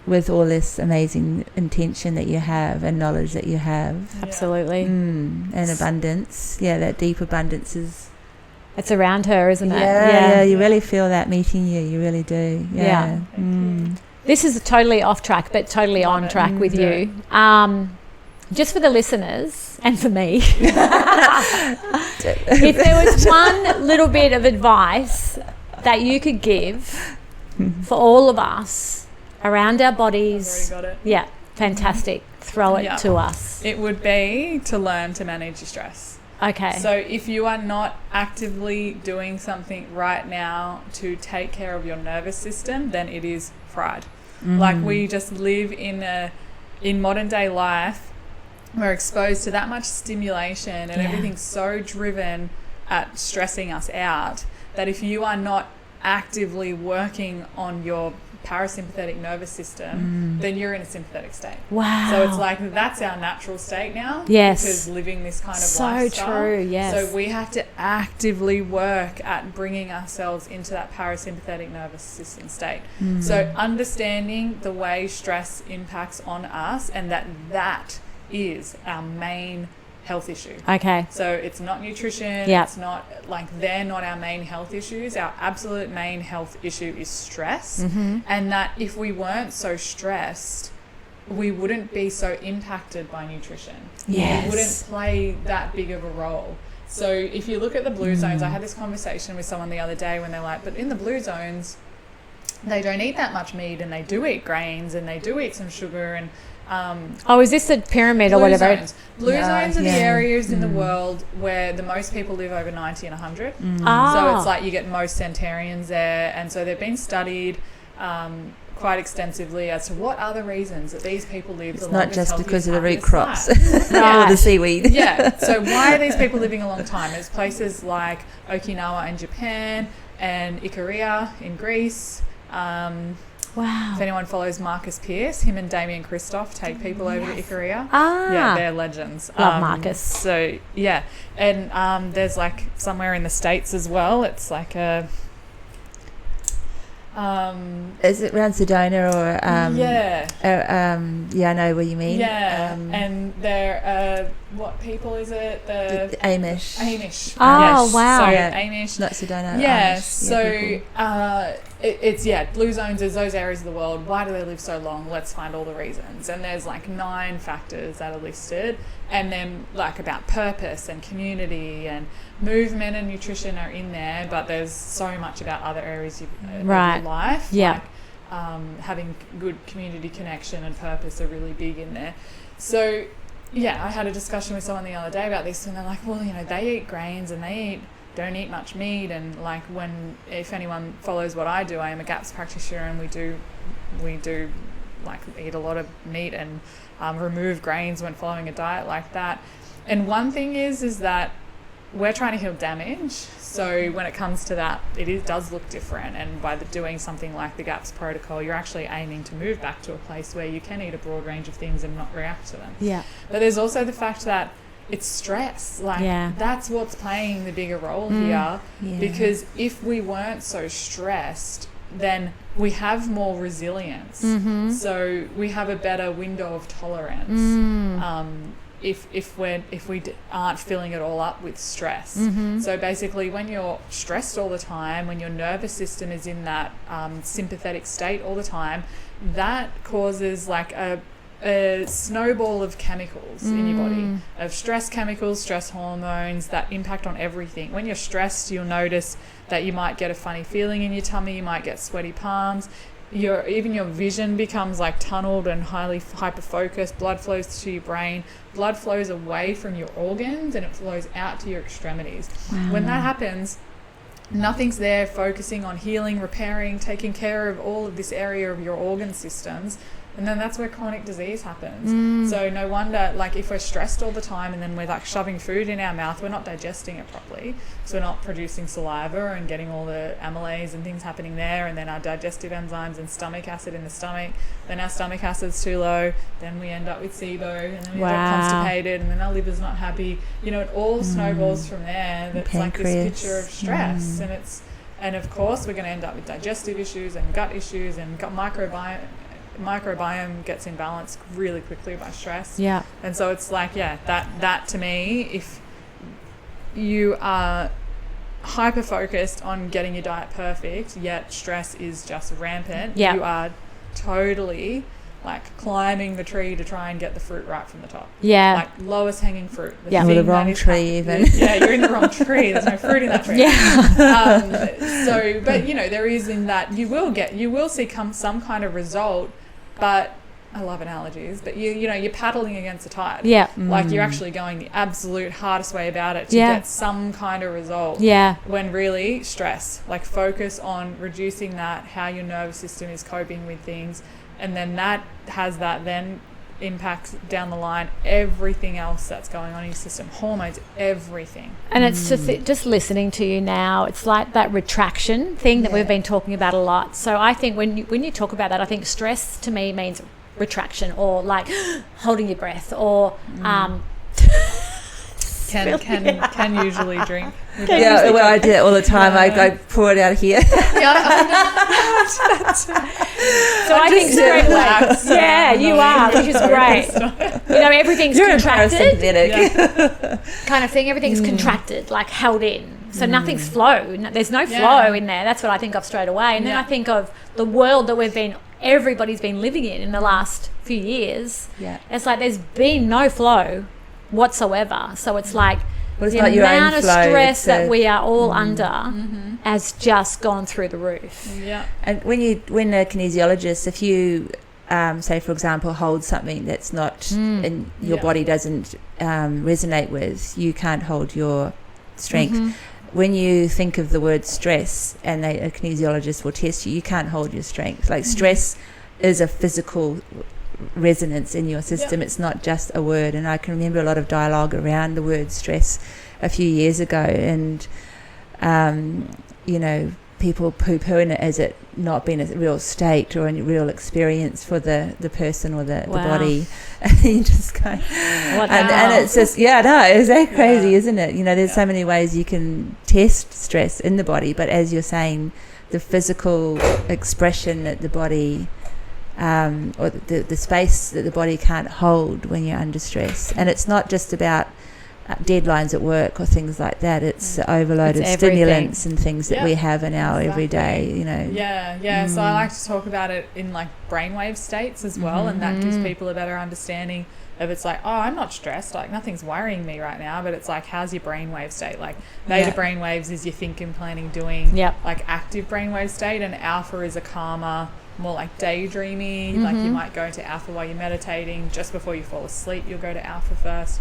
with all this amazing intention that you have and knowledge that you have. Absolutely. And abundance, that deep abundance is, it's around her, isn't it? Yeah, you really feel that meeting you really do. This is totally off track, but totally on track with you. Just for the listeners and for me, if there was one little bit of advice that you could give for all of us around our bodies, I've already got it. Fantastic. Throw it to us. It would be to learn to manage your stress. Okay. So if you are not actively doing something right now to take care of your nervous system, then it is fried. Like we just live in modern day life, we're exposed to that much stimulation and everything's so driven at stressing us out that if you are not actively working on your parasympathetic nervous system, then you're in a sympathetic state. Wow. So it's like that's our natural state now. Yes. Because living this kind of so lifestyle. So true, yes. So we have to actively work at bringing ourselves into that parasympathetic nervous system state. So understanding the way stress impacts on us and that is our main health issue. Okay. So it's not nutrition. Yep. It's not like they're not our main health issues. Our absolute main health issue is stress. And that if we weren't so stressed, we wouldn't be so impacted by nutrition. Yes. It wouldn't play that big of a role. So if you look at the blue zones, I had this conversation with someone the other day when they're like, but in the blue zones, they don't eat that much meat, and they do eat grains, and they do eat some sugar, and is this the pyramid or whatever? Blue zones are the areas in the world where the most people live over 90 and 100. So it's like you get most centenarians there, and so they've been studied quite extensively as to what are the reasons that these people live the longest, not just because of the root happiest crops lives. or the seaweed. Yeah. So why are these people living a long time? There's places like Okinawa in Japan and Ikaria in Greece. If anyone follows Marcus Pearce, him and Damien Christoph take people over to Ikaria. Yeah, they're legends. Love Marcus. So, yeah. And there's like somewhere in the States as well. It's like a... is it around Sedona or... yeah. I know what you mean. Yeah. And they're... what people is it? The Amish. Amish. Oh, yes. wow. So Yeah. Amish. Not Sedona. Yeah, Amish. so people. it's blue zones is those areas of the world. Why do they live so long? Let's find all the reasons. And there's like 9 factors that are listed, and then like about purpose and community and movement and nutrition are in there, but there's so much about other areas of your life. Yeah. Like having good community connection and purpose are really big in there. So yeah, I had a discussion with someone the other day about this, and they're like, well, they eat grains and they don't eat much meat, and like if anyone follows what I do, I am a GAPS practitioner, and we do like eat a lot of meat and remove grains when following a diet like that. And one thing is that we're trying to heal damage, so when it comes to that, does look different, and by doing something like the GAPS protocol, you're actually aiming to move back to a place where you can eat a broad range of things and not react to them. Yeah. But there's also the fact that it's stress. That's what's playing the bigger role here. Yeah. Because if we weren't so stressed, then we have more resilience. So we have a better window of tolerance. If we aren't filling it all up with stress. So basically, when you're stressed all the time, when your nervous system is in that sympathetic state all the time, that causes like a snowball of chemicals in your body, of stress chemicals, stress hormones that impact on everything. When you're stressed, you'll notice that you might get a funny feeling in your tummy, you might get sweaty palms, even your vision becomes like tunneled and highly hyper-focused. Blood flows to your brain, blood flows away from your organs, and it flows out to your extremities. When that happens, nothing's there focusing on healing, repairing, taking care of all of this area of your organ systems. And then that's where chronic disease happens. So no wonder, like, if we're stressed all the time and then we're like shoving food in our mouth, we're not digesting it properly. So we're not producing saliva and getting all the amylase and things happening there, and then our digestive enzymes and stomach acid in the stomach. Then our stomach acid's too low. Then we end up with SIBO, and then we end up constipated, and then our liver's not happy. It all snowballs from there. That's like this picture of stress, and of course we're going to end up with digestive issues and gut issues, and gut microbiome gets imbalanced really quickly by stress. Yeah. And so it's like, that to me, if you are hyper focused on getting your diet perfect, yet stress is just rampant, you are totally like climbing the tree to try and get the fruit right from the top. Yeah. Like lowest hanging fruit. With the wrong tree even. Yeah, you're in the wrong tree. There's no fruit in that tree. Yeah. But there is in that you will see some kind of result, but I love analogies, but you're paddling against the tide. Yeah. Like you're actually going the absolute hardest way about it to get some kind of result. Yeah. When really stress, like focus on reducing that, how your nervous system is coping with things, and then that has that then impacts down the line everything else that's going on in your system, hormones, everything. And it's just listening to you now, it's like that retraction thing that we've been talking about a lot. So I think when you talk about that, I think stress to me means retraction, or like holding your breath, or can usually drink. I do it all the time. I pour it out here. So I think straight away, yeah, you are, which is great. You know, everything's You're contracted, parasympathetic. kind of thing. Everything's contracted, like held in. So nothing's flow. There's no flow in there. That's what I think of straight away. And then I think of the world that everybody's been living in the last few years. Yeah. It's like there's been no flow whatsoever. So it's like Well, it's the not your own amount of flow, stress it's that a- we are all under has just gone through the roof. Yeah. And when a kinesiologist, if you say, for example, hold something that's not and your body doesn't resonate with, you can't hold your strength. When you think of the word stress, and a kinesiologist will test you, you can't hold your strength. Like stress is a physical resonance in your system. It's not just a word. And I can remember a lot of dialogue around the word stress a few years ago, and you know, people poo-pooing it as it not being a real state or a real experience for the person or the body. And you just go, and it's just, is that crazy, isn't it? You know, there's so many ways you can test stress in the body, but as you're saying, the physical expression that the body or the space that the body can't hold when you're under stress. And it's not just about deadlines at work or things like that. It's the overloaded stimulants and things that we have in our everyday, you know. So I like to talk about it in like brainwave states as well, and that gives people a better understanding of, it's like, oh, I'm not stressed, like nothing's worrying me right now, but it's like, how's your brainwave state? Like beta brainwaves is your thinking, planning, doing, like active brainwave state, and alpha is a calmer, more like daydreamy, like you might go into alpha while you're meditating. Just before you fall asleep, you'll go to alpha first.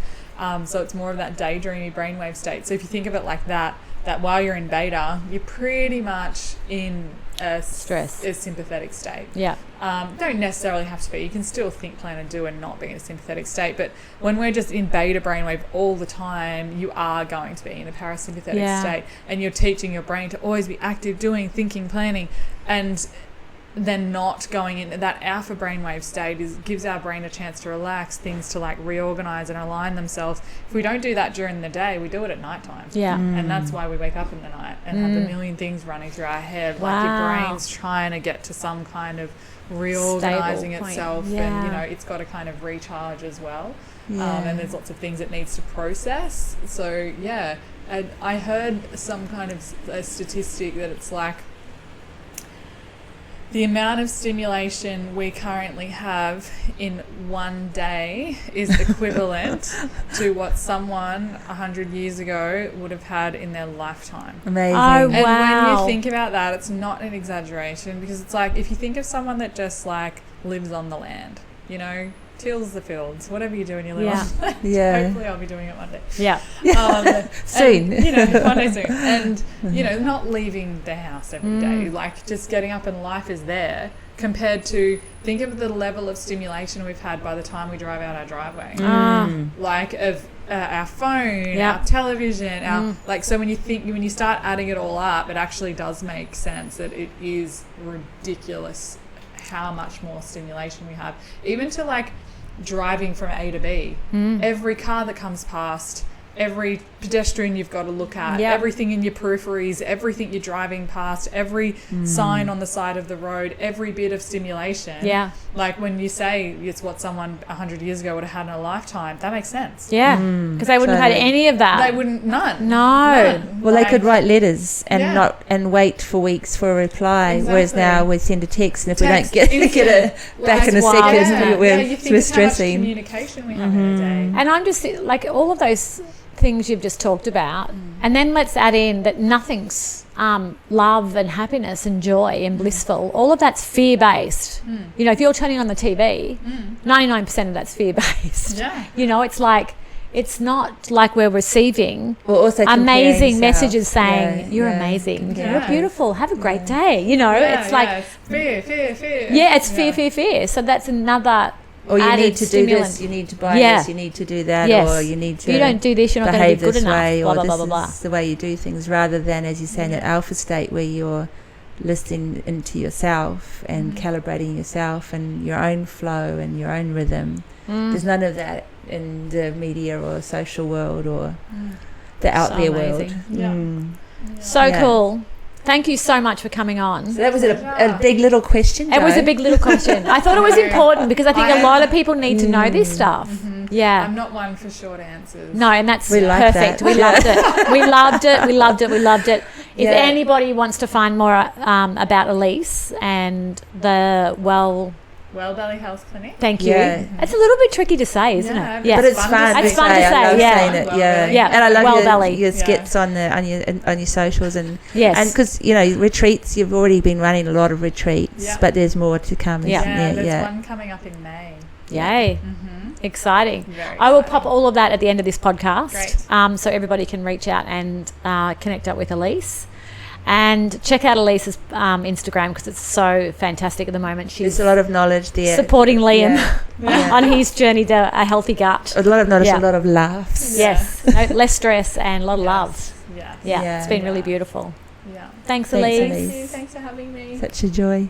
So it's more of that daydreamy brainwave state. So if you think of it like that while you're in beta, you're pretty much in a sympathetic state. Don't necessarily have to be. You can still think, plan and do and not be in a sympathetic state. But when we're just in beta brainwave all the time, you are going to be in a parasympathetic state. And you're teaching your brain to always be active, doing, thinking, planning. And then not going into that alpha brainwave state gives our brain a chance to relax, things to like reorganize and align themselves. If we don't do that during the day, we do it at nighttime. And that's why we wake up in the night and have a million things running through our head. Like your brain's trying to get to some kind of reorganizing itself, and you know, it's got to kind of recharge as well. And there's lots of things it needs to process. So and I heard some kind of a statistic that it's like the amount of stimulation we currently have in one day is equivalent to what someone 100 years ago would have had in their lifetime. Amazing. Oh, And wow. when you think about that, it's not an exaggeration, because it's like, if you think of someone that just like lives on the land, you know, tills the fields, whatever you do when you live on the land. Hopefully I'll be doing it one day. Soon. And, you know, one day soon. And, you know, not leaving the house every day, like just getting up and life is there, compared to, think of the level of stimulation we've had by the time we drive out our driveway. Like of our phone, our television, our like, so when you start adding it all up, it actually does make sense that it is ridiculous how much more stimulation we have, even to like driving from A to B. Every car that comes past, every pedestrian you've got to look at, everything in your peripheries, everything you're driving past, every sign on the side of the road, every bit of stimulation. Like when you say it's what someone 100 years ago would have had in a lifetime, that makes sense. Because they wouldn't have had any of that. They wouldn't, none. Well, Like, they could write letters and wait for weeks for a reply, whereas now we send a text, and if we don't get it back in a second, we're stressing. How much communication we have in a day. And I'm just like, all of those things you've just talked about, and then let's add in that nothing's love and happiness and joy and blissful. All of that's fear-based. You know, if you're turning on the TV, 99% of that's fear-based. You know, it's like, it's not like we're receiving amazing messages saying, you're amazing, you're beautiful, have a great day. You know, it's like fear. it's fear. So that's another. Or you need to stimulant. do this, you need to buy this, you need to do that, or you need to, if you don't do this, you're not going to be good enough, way, blah, or blah, this blah, blah, blah. is the way you do things, rather than, as you say, in that alpha state where you're listening into yourself and calibrating yourself and your own flow and your own rhythm. There's none of that in the media or social world or the out there world. So cool. thank you so much for coming on. So that was a big little question, It was Jo. a big little question. I thought it was important because I think a lot of people need to know this stuff. Yeah. I'm not one for short answers. No, and that's We like perfect. that. We loved it. We loved it. We loved it. We loved it. If Yeah. anybody wants to find more about Elyse and the Well Belly Health Clinic. thank you. Yeah. It's a little bit tricky to say, isn't Yeah, it? Yeah. But it's fun. It's fun to I say, love yeah. saying it. Yeah. Yeah. And I love Well your belly. skits on your socials and Yes. because retreats. You've already been running a lot of retreats, Yeah. but there's more to come. Yeah. Isn't there? There's one coming up in May. Yay. Exciting. Very I will exciting. pop all of that at the end of this podcast. Great. So everybody can reach out and connect up with Elyse. And check out Elise's Instagram because it's so fantastic at the moment. She's There's a lot of knowledge there. supporting Liam Yeah. on his journey to a healthy gut. A lot of knowledge, Yeah. a lot of laughs. Yes. No, less stress and a lot of love. Yes. Yeah. Yeah. It's been really beautiful. Yeah. Thanks, Thanks, Elyse. Elyse. Thank you. Thanks for having me. Such a joy.